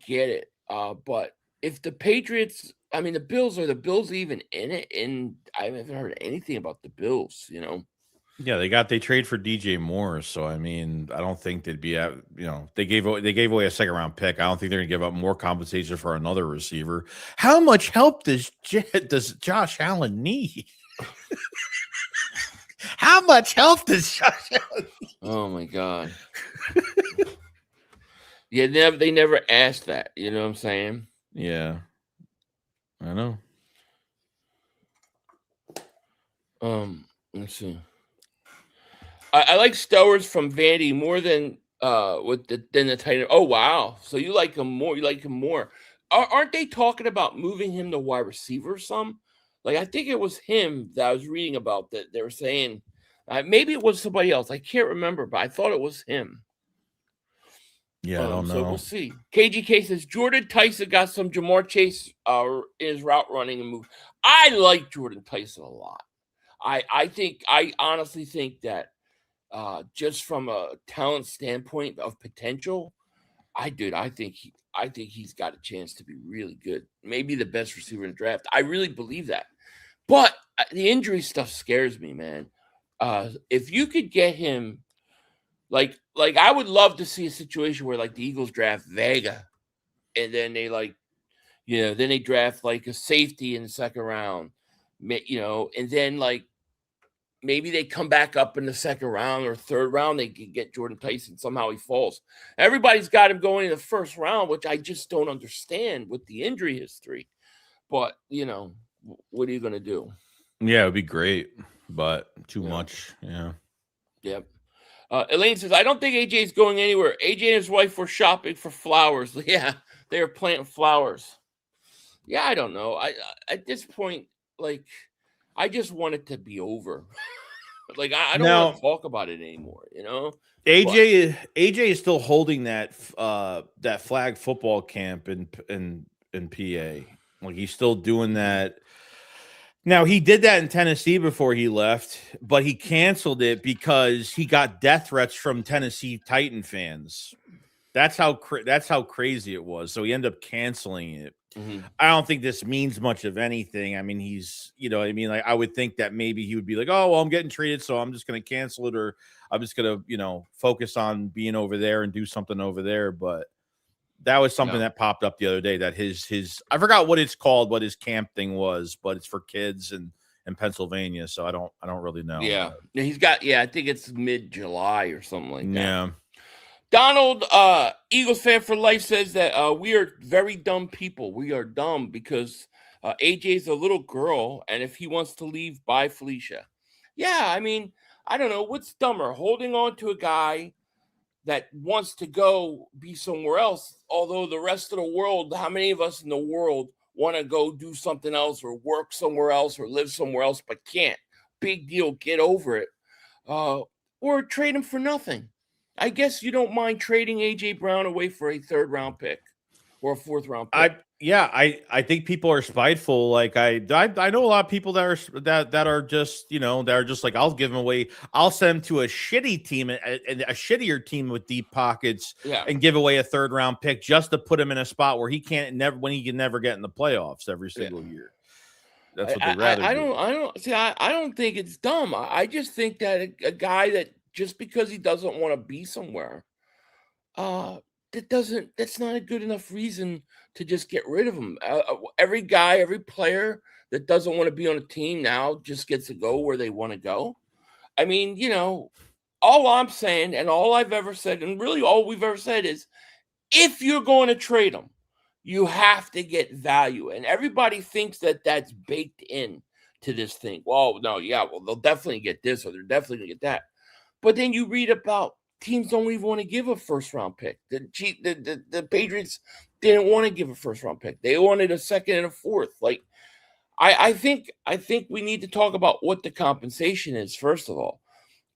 get it. But if the Patriots, I mean, the Bills, are the Bills even in it? And I haven't heard anything about the Bills, Yeah, they trade for DJ Moore, so I mean, I don't think they'd be at, they gave away a 2nd round pick. I don't think they're gonna give up more compensation for another receiver. How much help does Josh Allen need? How much health does Josh Allen need? Oh my God. Yeah, they never asked that. You know what I'm saying? Yeah, I know. Let's see. I like Stowers from Vandy more than than the tight end. Oh wow, so you like him more? You like him more? Aren't they talking about moving him to wide receiver? Some, like I think it was him that I was reading about that they were saying. Maybe it was somebody else. I can't remember, but I thought it was him. Yeah, I don't know. So we'll see. KGK says Jordan Tyson got some Jamar Chase in his route running and move. I like Jordan Tyson a lot. I honestly think that just from a talent standpoint of potential, I think he's got a chance to be really good. Maybe the best receiver in the draft. I really believe that. But the injury stuff scares me, man. If you could get him, like I would love to see a situation where like the Eagles draft Vega, and then they then they draft like a safety in the second round, and then like maybe they come back up in the second round or third round. They can get Jordan Tyson. Somehow he falls. Everybody's got him going in the first round, which I just don't understand with the injury history. But, what are you going to do? Yeah, it would be great, but too much. Yeah. Yep. Elaine says, I don't think AJ is going anywhere. AJ and his wife were shopping for flowers. Yeah, they were planting flowers. Yeah, I don't know. At this point, like, I just want it to be over. Like, I don't want to talk about it anymore, AJ is still holding that flag football camp in PA. Like, he's still doing that. Now, he did that in Tennessee before he left, but he canceled it because he got death threats from Tennessee Titan fans. That's how crazy it was. So he ended up canceling it. Mm-hmm. I don't think this means much of anything. I mean, he's, like I would think that maybe he would be like, oh, well, I'm getting traded, so I'm just going to cancel it, or I'm just going to, focus on being over there and do something over there. But that was something that popped up the other day that his I forgot what it's called, what his camp thing was, but it's for kids in Pennsylvania. So I don't really know. Yeah. He's got, I think it's mid-July or something like that. Yeah. Donald, Eagles fan for life, says that we are very dumb people. We are dumb because AJ's a little girl, and if he wants to leave, bye, Felicia. Yeah, I mean, I don't know. What's dumber, holding on to a guy that wants to go be somewhere else, although the rest of the world, how many of us in the world want to go do something else or work somewhere else or live somewhere else but can't? Big deal, get over it. Or trade him for nothing. I guess you don't mind trading A.J. Brown away for a third-round pick or a fourth-round pick. I think people are spiteful. Like I know a lot of people that are just that are just like, I'll give him away. I'll send him to a shitty team, a shittier team with deep pockets, and give away a third-round pick just to put him in a spot where he can never get in the playoffs every single year. That's what they'd rather do. I don't think it's dumb. I just think that a guy that just because he doesn't want to be somewhere, that's not a good enough reason to just get rid of him. Every player that doesn't want to be on a team now just gets to go where they want to go. I mean, all I'm saying and all I've ever said, and really all we've ever said is, if you're going to trade him, you have to get value. And everybody thinks that that's baked in to this thing. Well, no, they'll definitely get this or they're definitely going to get that. But then you read about teams don't even want to give a first-round pick. The Patriots didn't want to give a first-round pick. They wanted a second and a fourth. Like, I think we need to talk about what the compensation is, first of all.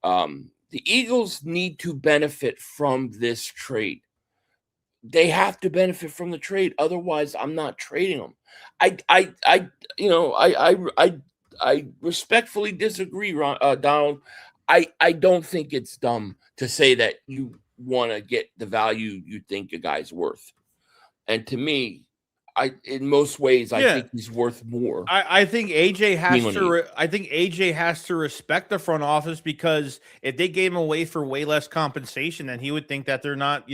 The Eagles need to benefit from this trade. They have to benefit from the trade. Otherwise, I'm not trading them. I respectfully disagree, Donald. I don't think it's dumb to say that you want to get the value you think a guy's worth. And to me, in most ways, I think he's worth more. I think AJ has to respect the front office, because if they gave him away for way less compensation, then he would think that they're not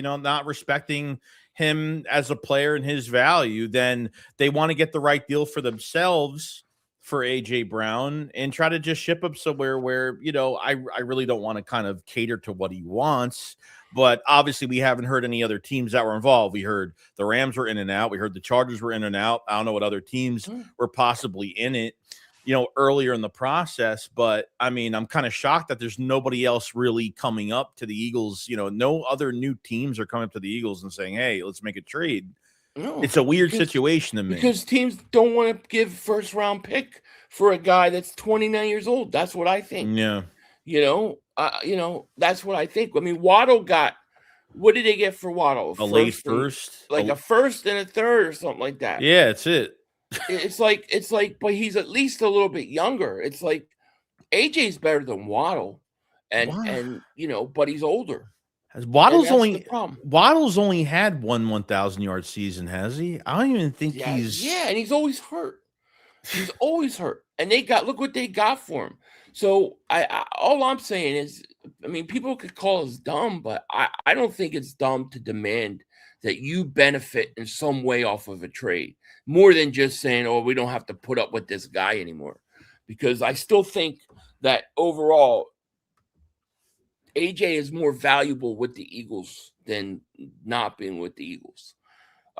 respecting him as a player and his value. Then they want to get the right deal for themselves for AJ Brown and try to just ship him somewhere where, I really don't want to kind of cater to what he wants. But obviously we haven't heard any other teams that were involved. We heard the Rams were in and out. We heard the Chargers were in and out. I don't know what other teams were possibly in it, earlier in the process. But I mean, I'm kind of shocked that there's nobody else really coming up to the Eagles. No other new teams are coming up to the Eagles and saying, hey, let's make a trade. No, it's a weird situation to me. Because teams don't want to give first-round pick for a guy that's 29 years old. That's what I think. Yeah. That's what I think. I mean, Waddle got – what did they get for Waddle? Late first? Like a first and a third or something like that. Yeah, that's it. It's like, but he's at least a little bit younger. It's like AJ's better than Waddle, and but he's older. Waddle's only had one 1,000-yard season, has he? I don't even think he's. Yeah, and he's always hurt. He's always hurt, and look what they got for him. So all I'm saying is, I mean, people could call us dumb, but I don't think it's dumb to demand that you benefit in some way off of a trade, more than just saying, oh, we don't have to put up with this guy anymore. Because I still think that overall, AJ is more valuable with the Eagles than not being with the Eagles.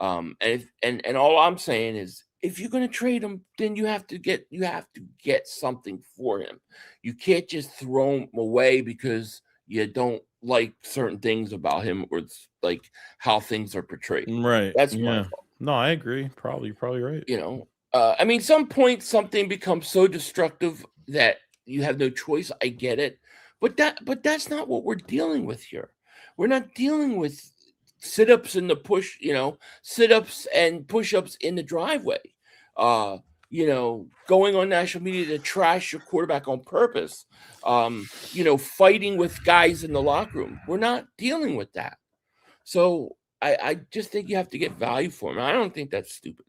And all I'm saying is, if you're going to trade him, then you have to get something for him. You can't just throw him away because you don't like certain things about him, or it's like how things are portrayed. Right. That's my fault. No, I agree. You're probably right. I mean, some point something becomes so destructive that you have no choice. I get it. But that's not what we're dealing with here. We're not dealing with sit-ups in the push, sit-ups and push-ups in the driveway. Going on national media to trash your quarterback on purpose. Fighting with guys in the locker room. We're not dealing with that. So I just think you have to get value for him. I don't think that's stupid.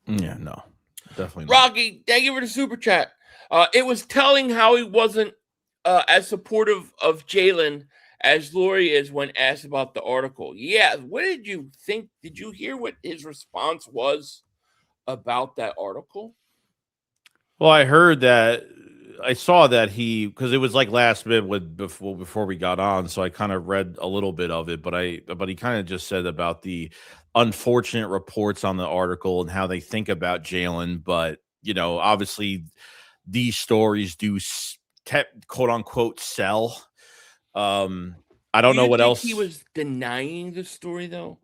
Yeah, no, definitely not. Rocky, thank you for the super chat. It was telling how he wasn't as supportive of Jalen as Lori is when asked about the article. Yeah, what did you think? Did you hear what his response was about that article? Well, I heard that. I saw that because it was like last minute before we got on, so I kind of read a little bit of it. But he kind of just said about the unfortunate reports on the article and how they think about Jalen. But obviously, these stories do quote unquote sell. I don't know what else he was denying the story though,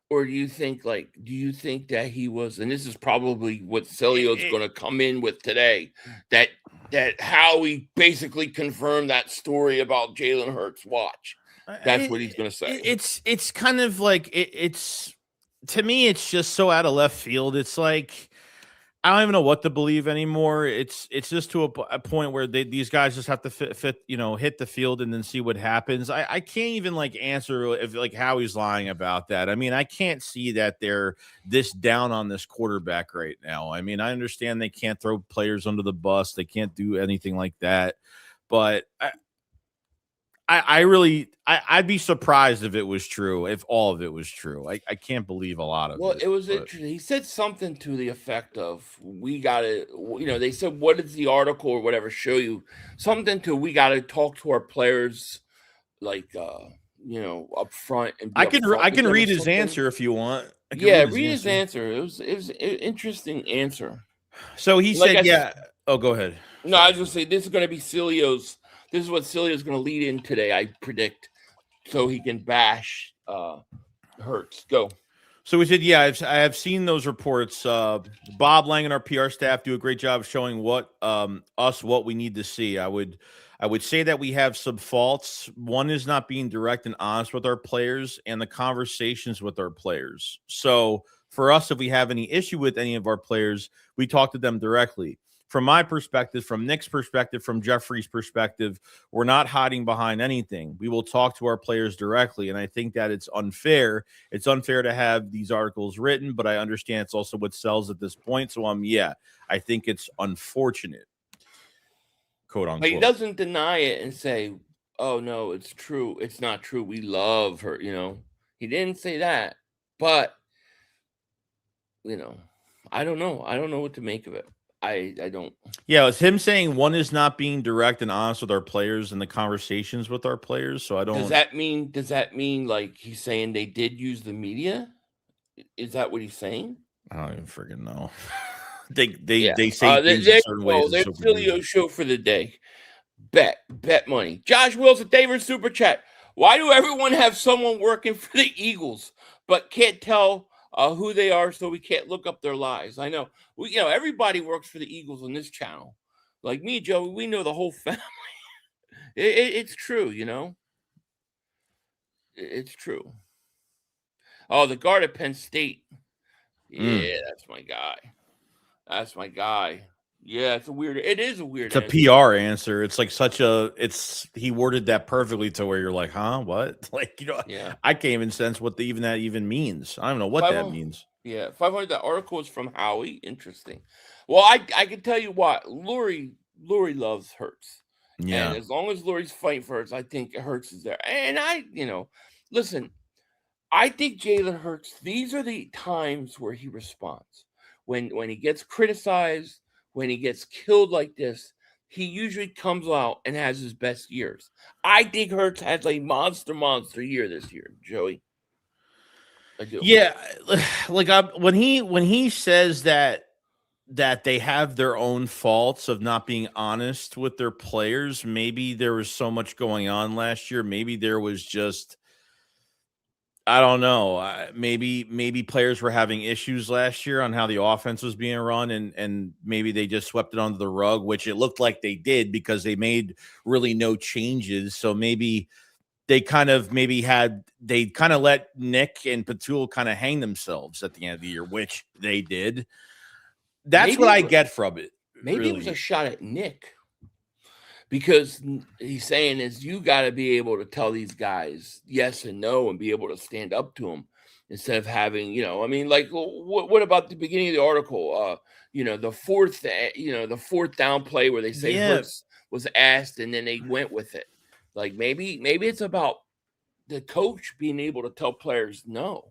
or do you think that he was? And this is probably what Celio's going to come in with today. That Howie basically confirmed that story about Jalen Hurts. Watch, that's what he's going to say. It's kind of like it's to me. It's just so out of left field. It's like I don't even know what to believe anymore. It's just to a point where these guys just have to fit, hit the field and then see what happens. I can't even answer if Howie's lying about that. I mean, I can't see that they're this down on this quarterback right now. I mean, I understand they can't throw players under the bus. They can't do anything like that. But I'd be surprised if it was true, if all of it was true. I can't believe a lot of it. Well, it was interesting. He said something to the effect of, we got to, they said, what does the article or whatever show you? Something to, we got to talk to our players up front. And I can read his answer if you want. Read his answer. It was an interesting answer. So he said, Oh, go ahead. No, I was going to say, this is going to be Celio's. This is what Cilio's going to lead in today, I predict, so he can bash Hurts. Go. So we said, I have seen those reports. Bob Lang and our PR staff do a great job of showing what we need to see. I would say that we have some faults. One is not being direct and honest with our players and the conversations with our players. So for us, if we have any issue with any of our players, we talk to them directly. From my perspective, from Nick's perspective, from Jeffrey's perspective, we're not hiding behind anything. We will talk to our players directly, and I think that it's unfair. It's unfair to have these articles written, but I understand it's also what sells at this point. So, I think it's unfortunate, quote unquote. But he doesn't deny it and say, "Oh no, it's true. It's not true. We love her." He didn't say that, but I don't know. I don't know what to make of it. I don't. Yeah, it's him saying one is not being direct and honest with our players and the conversations with our players. So I don't. Does that mean like he's saying they did use the media? Is that what he's saying? I don't even freaking know. they Yeah. say things in certain ways. There's Philly show for the day. Bet money. Josh Wilson, David Super Chat. Why do everyone have someone working for the Eagles but can't tell who they are, so we can't look up their lives? I know everybody works for the Eagles on this channel. Like me, Joe, we know the whole family. It's true, It's true. Oh, the guard at Penn State. Yeah, that's my guy. That's my guy. Yeah, it is a weird It's a PR answer. It's like he worded that perfectly to where you're like, huh, what? Like, yeah. I can't even sense what that even means. I don't know what that means. Yeah, 500. That article is from Howie. Interesting. Well, I can tell you what, Lurie loves Hurts. Yeah. And as long as Lurie's fighting for Hurts, I think Hurts is there. And listen, I think Jalen Hurts, these are the times where he responds. When he gets criticized, when he gets killed like this, he usually comes out and has his best years. I think Hurts has a monster year this year, Joey. I do. Yeah, like when he says that they have their own faults of not being honest with their players, maybe there was so much going on last year. Maybe there was just, I don't know. Maybe players were having issues last year on how the offense was being run, and maybe they just swept it under the rug, which it looked like they did because they made really no changes. So maybe they kind of let Nick and Patul kind of hang themselves at the end of the year, which they did. That's what I get from it. Maybe it was a shot at Nick. Because he's saying is you got to be able to tell these guys yes and no and be able to stand up to them instead of having, like what about the beginning of the article? The fourth down play where they say Hurts was asked and then they went with it. Like maybe it's about the coach being able to tell players no.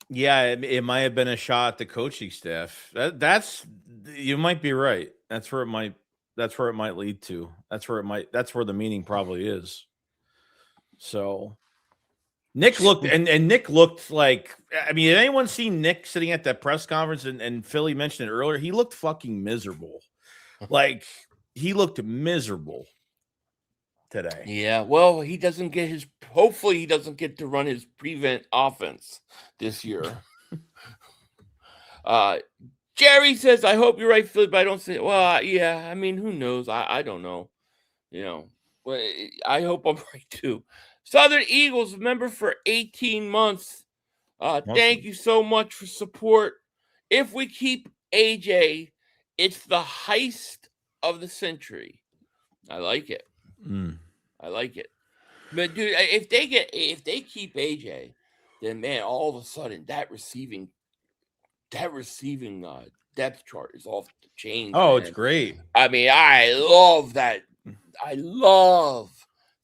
Yeah, it might have been a shot at the coaching staff. You might be right. That's where it might lead to. That's where the meaning probably is. So Nick looked and Nick looked like, I mean, had anyone seen Nick sitting at that press conference and Philly mentioned it earlier? He looked fucking miserable. Like he looked miserable today. Yeah, well, hopefully he doesn't get to run his prevent offense this year. Jerry says, I hope you're right, Philly, but I don't say, well, yeah, I mean, who knows? I don't know. Well, I hope I'm right too. Southern Eagles member for 18 months. Thank you so much for support. If we keep AJ, it's the heist of the century. I like it. I like it. But dude, if they keep AJ, then man, all of a sudden that receiving depth chart is off the chain. Oh, man. It's great. I mean, I love that. I love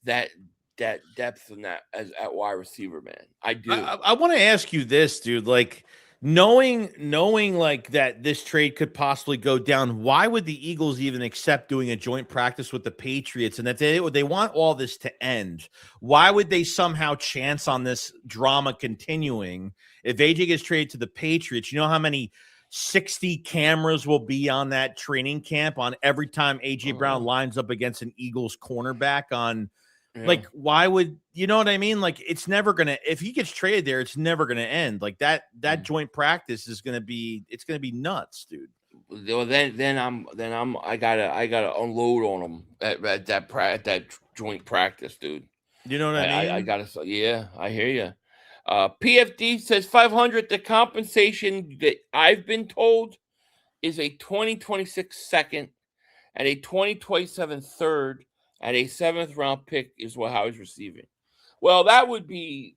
that depth in that at wide receiver, man. I do. I want to ask you this, dude. Like knowing like that this trade could possibly go down, why would the Eagles even accept doing a joint practice with the Patriots? And if they want all this to end, why would they somehow chance on this drama continuing? If AJ gets traded to the Patriots, you know how many 60 cameras will be on that training camp on every time AJ Brown lines up against an Eagles cornerback on. Yeah. Like, why would you know what I mean? Like, it's never gonna, if he gets traded there, it's never gonna end. Like that joint practice is gonna be nuts, dude. Well, then I gotta unload on him at that joint practice, dude. You know what I mean? I gotta, yeah, I hear you. PFD says 500. The compensation that I've been told is a 2026 second and a 2027 third. And a 7th round pick is what Howie's receiving. Well, that would be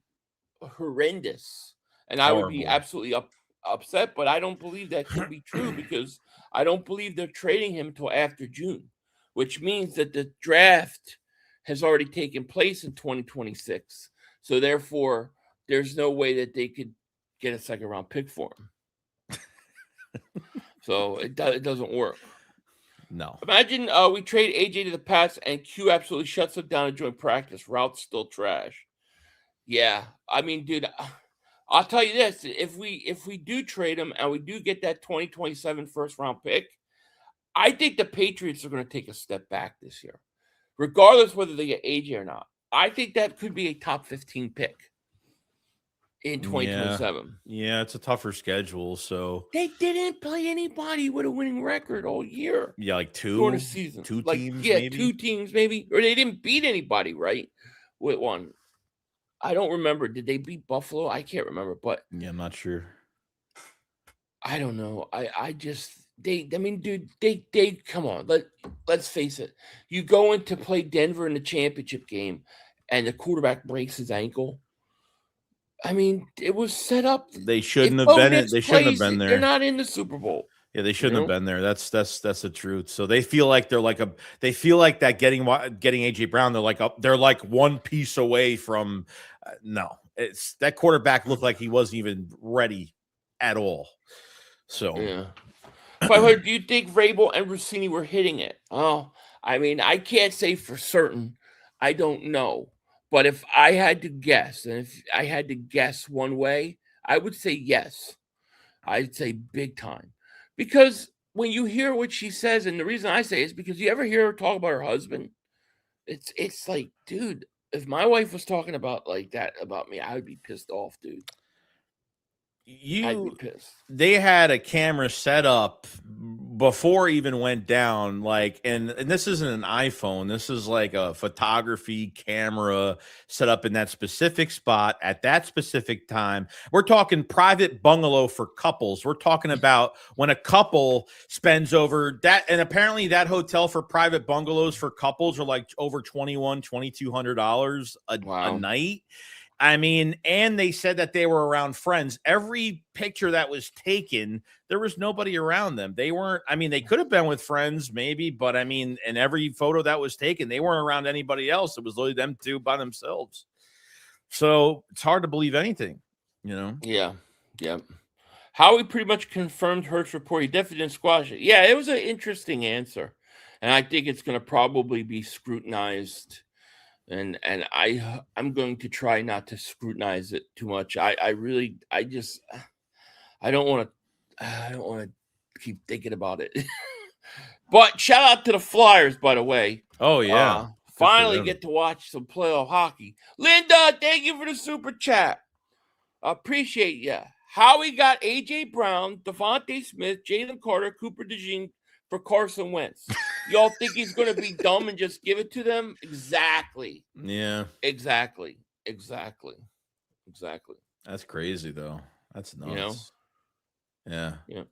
horrendous. And I would be absolutely upset, but I don't believe that could be true because I don't believe they're trading him until after June, which means that the draft has already taken place in 2026. So therefore, there's no way that they could get a 2nd round pick for him. So it doesn't work. No. Imagine we trade AJ to the Pats and Q absolutely shuts him down and join practice. Route's still trash. Yeah, I mean, dude, I'll tell you this: if we do trade him and we do get that 2027 first round pick, I think the Patriots are going to take a step back this year, regardless whether they get AJ or not. I think that could be a top 15 pick in 2027. Yeah, it's a tougher schedule. So they didn't play anybody with a winning record all year. Yeah, like during the season. Two like, teams, yeah, maybe? 2 teams maybe, or they didn't beat anybody, right? With one. I don't remember. Did they beat Buffalo? I can't remember, but yeah, I'm not sure. I don't know. I mean, dude, they come on. Let's face it. You go in to play Denver in the championship game and the quarterback breaks his ankle. I mean, it was set up. They shouldn't have been it. They shouldn't have been there. They're not in the Super Bowl. Yeah, they shouldn't have been there. That's the truth. So they feel like they feel like that getting AJ Brown, they're like one piece away from no. It's that quarterback looked like he wasn't even ready at all. So yeah. Do you think Vrabel and Rossini were hitting it? Oh, I mean, I can't say for certain. I don't know. But if I had to guess, and if I had to guess one way, I would say yes. I'd say big time. Because when you hear what she says, and the reason I say is because you ever hear her talk about her husband, it's like, dude, if my wife was talking about like that about me, I would be pissed off, dude. I'd be pissed. They had a camera set up before it even went down, like, and this isn't an iPhone. This is like a photography camera set up in that specific spot at that specific time. We're talking private bungalow for couples. We're talking about when a couple spends over that, and apparently that hotel for private bungalows for couples are like over $2,200 a night. I mean, and they said that they were around friends. Every picture that was taken, there was nobody around them. They weren't, I mean, they could have been with friends maybe, but I mean, in every photo that was taken, they weren't around anybody else. It was literally them two by themselves. So it's hard to believe anything, you know? Yeah. Yeah. Howie pretty much confirmed Hurt's report. He definitely didn't squash it. Yeah, it was an interesting answer. And I think it's going to probably be scrutinized. And I'm going to try not to scrutinize it too much. I don't want to keep thinking about it. But shout out to the Flyers, by the way. Oh yeah, finally get to watch some playoff hockey. Linda, thank you for the super chat. Appreciate you. Howie got AJ Brown, Devontae Smith, Jalen Carter, Cooper DeJean for Carson Wentz. Y'all think he's going to be dumb and just give it to them? Exactly. Yeah. Exactly. That's crazy, though. That's nuts. You know? Yeah. Yeah.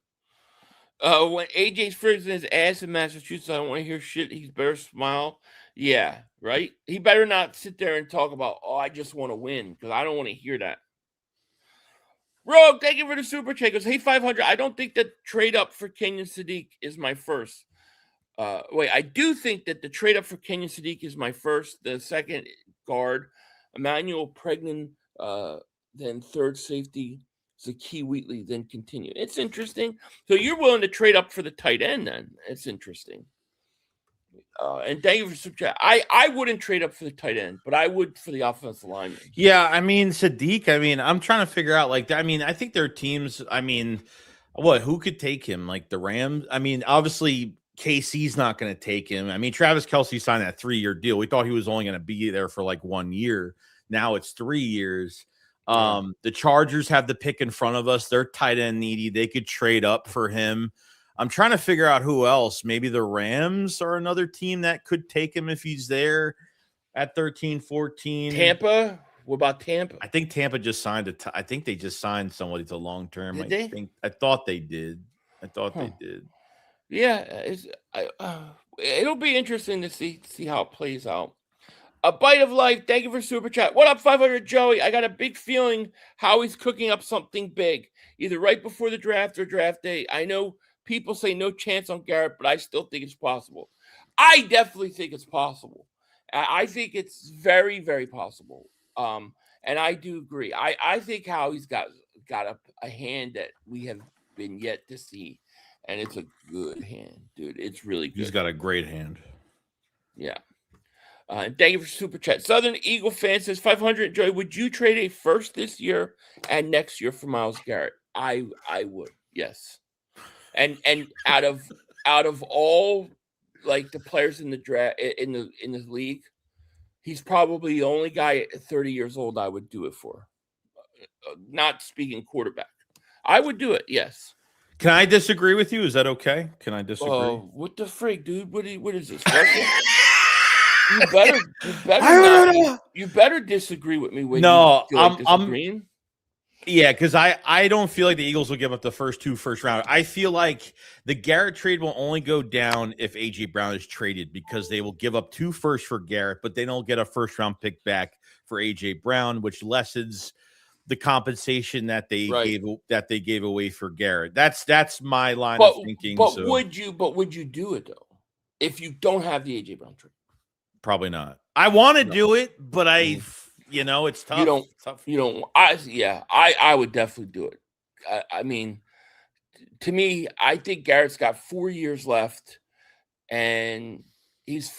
When AJ's freezing his ass in Massachusetts, I don't want to hear shit. He's better smile. Yeah, right? He better not sit there and talk about, oh, I just want to win, because I don't want to hear that. Rogue, thank you for the super chat. Goes, hey, 500. I don't think that trade up for Kenyon Sadiq is my first. I do think that the trade up for Kenyon Sadiq is my first. The second guard, Emmanuel Pregnan, then third safety, Zakee Wheatley, then continue. It's interesting. So you're willing to trade up for the tight end, then? It's interesting. And thank you for super chat. I wouldn't trade up for the tight end, but I would for the offensive lineman. Yeah, I mean, Sadiq, I'm trying to figure out, like, I mean, I think there are teams, who could take him? Like the Rams? I mean, obviously, KC's not going to take him. I mean, Travis Kelce signed that 3-year deal. We thought he was only going to be there for like 1 year. Now it's 3 years. The Chargers have the pick in front of us. They're tight end needy. They could trade up for him. I'm trying to figure out who else. Maybe the Rams are another team that could take him if he's there at 13, 14. Tampa? What about Tampa? I think Tampa just signed I think they just signed somebody to long term. I thought they did. They did. Yeah, it'll be interesting to see how it plays out. A bite of life. Thank you for super chat. What up, 500 Joey? I got a big feeling Howie's cooking up something big, either right before the draft or draft day. I know people say no chance on Garrett, but I still think it's possible. I definitely think it's possible. I think it's very, very possible. And I do agree. I think Howie's got a hand that we have been yet to see. and it's a good hand, dude. It's really good. He's got a great hand. Yeah. And thank you for super chat. Southern Eagle fan says 500. Joy, would you trade a first this year and next year for Myles Garrett? I would, yes. And out of all like the players in the draft in the league, he's probably the only guy at 30 years old I would do it for. Not speaking quarterback. I would do it, yes. Can I disagree with you? Is that okay? Can I disagree? What the frig, dude? What is this? You better disagree with me when you feel like disagreeing. Yeah, because I don't feel like the Eagles will give up the first round. I feel like the Garrett trade will only go down if A.J. Brown is traded, because they will give up 2 firsts for Garrett, but they don't get a first-round pick back for A.J. Brown, which lessens the compensation that they gave away for Garrett. That's my line of thinking. But would you do it though if you don't have the A.J. Brown trade? Probably not. I want to do it, but it's tough. I would definitely do it. I mean, to me, I think Garrett's got 4 years left, and he's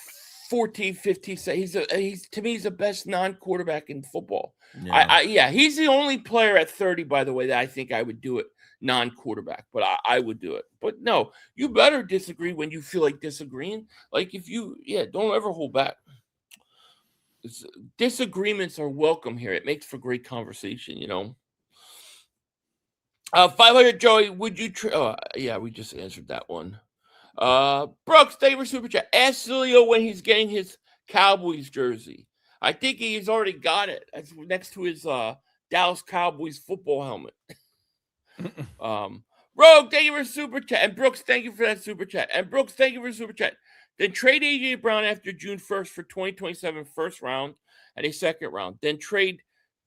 14, 15. He's to me, he's the best non-quarterback in football. Yeah. He's the only player at 30, by the way, that I think I would do it non-quarterback, but I would do it. But no, you better disagree when you feel like disagreeing. Like don't ever hold back. Disagreements are welcome here. It makes for great conversation, 500 Joey, would you we just answered that one. Brooks, thank you for super chat. Ask Cilio when he's getting his Cowboys jersey. I think he's already got it. That's next to his Dallas Cowboys football helmet. Rogue, thank you for super chat. And Brooks, thank you for that super chat. And Brooks, thank you for super chat. Then trade A.J. Brown after June 1st for 2027 first round and a second round. Then trade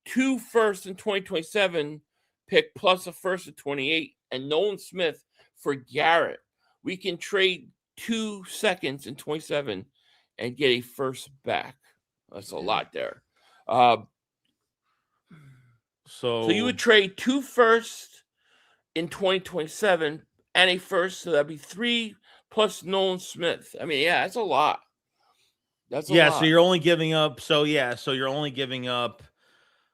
2 firsts in 2027 pick plus a first in 28 and Nolan Smith for Garrett. We can trade 2 seconds in 27 and get a first back. That's a lot there. So you would trade 2 firsts in 2027 and a first, so that'd be 3 plus Nolan Smith. I mean, that's a lot. That's a lot. So you're only giving up. So you're only giving up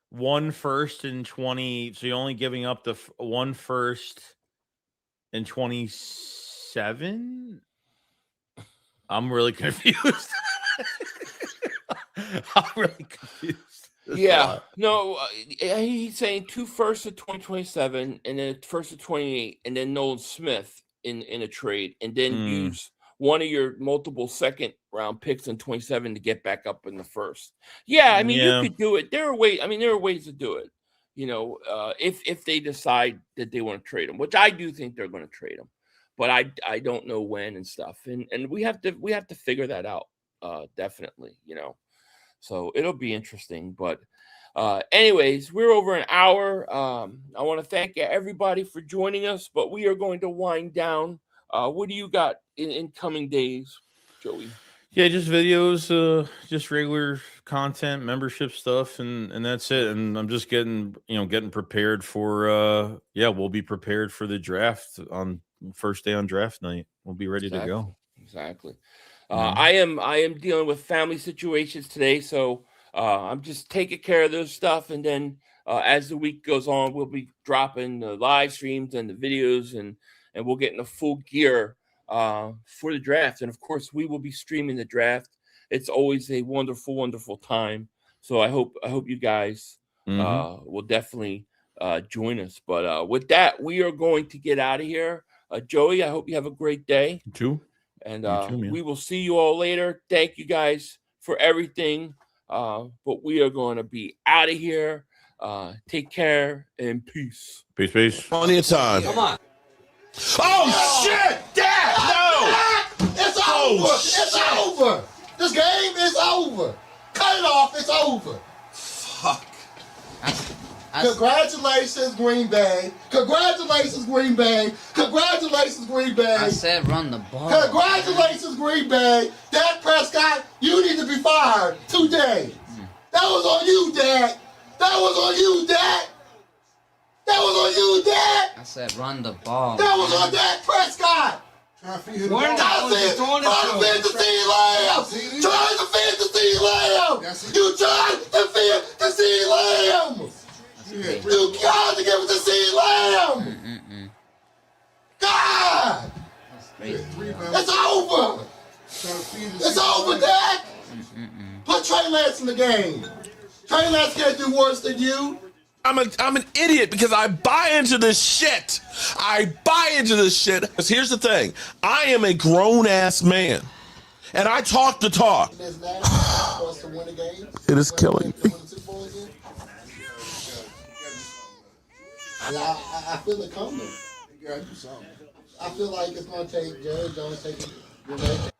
1 first in 20. So you're only giving up the 1 first in 27. I'm really confused. I'm really confused. No, he's saying 2 firsts in 2027 and then first of 28 and then Nolan Smith in a trade, and then use one of your multiple second round picks in 27 to get back up in the first. Yeah, I mean, you could do it. There are ways to do it. If they decide that they want to trade him, which I do think they're going to trade him, but I don't know when and stuff, and we have to figure that out. Definitely, so it'll be interesting. But anyways, we're over an hour. I want to thank everybody for joining us, but we are going to wind down. What do you got in coming days, Joey? Yeah, just videos, just regular content, membership stuff, and that's it. And I'm just getting prepared for we'll be prepared for the draft on first day on draft night. We'll be ready to go. Exactly. I am dealing with family situations today, so I'm just taking care of those stuff, and then as the week goes on, we'll be dropping the live streams and the videos, and we'll get in the full gear for the draft. And of course, we will be streaming the draft. It's always a wonderful, wonderful time. So I hope you guys will definitely join us. But with that, we are going to get out of here. Joey, I hope you have a great day. You too. And we will see you all later. Thank you guys for everything. But we are going to be out of here. Take care and peace. Peace. Plenty of time. Come on. Oh, shit! Dad! No! It's over! It's over! This game is over! Cut it off! It's over! Fuck. Congratulations, Green Bay! Congratulations, Green Bay! Congratulations, Green Bay! I said run the ball. Congratulations, Green Bay! Dak Prescott, you need to be fired today! That was on you, Dak! That was on you, Dak! That was on you, Dad. I said run the ball. That was on Dak Prescott. Trying to feed him the Warren ball. Gonzalez throwing it Trying to feed the CeeDee Lamb. Trying to feed the CeeDee Lamb. You tried to feed the CeeDee Lamb. You got to give it to CeeDee Lamb. God. It's over. It's over, Dak. Put Trey Lance in the game. Trey Lance can't do worse than you. I'm an idiot because I buy into this shit. I buy into this shit. Because here's the thing. I am a grown-ass man. And I talk the talk. It is nasty for us to win a game. It is killing me. Win the Super Bowl again. I feel it coming. You gotta do something. I feel like it's going to take Jerry Jones taking the next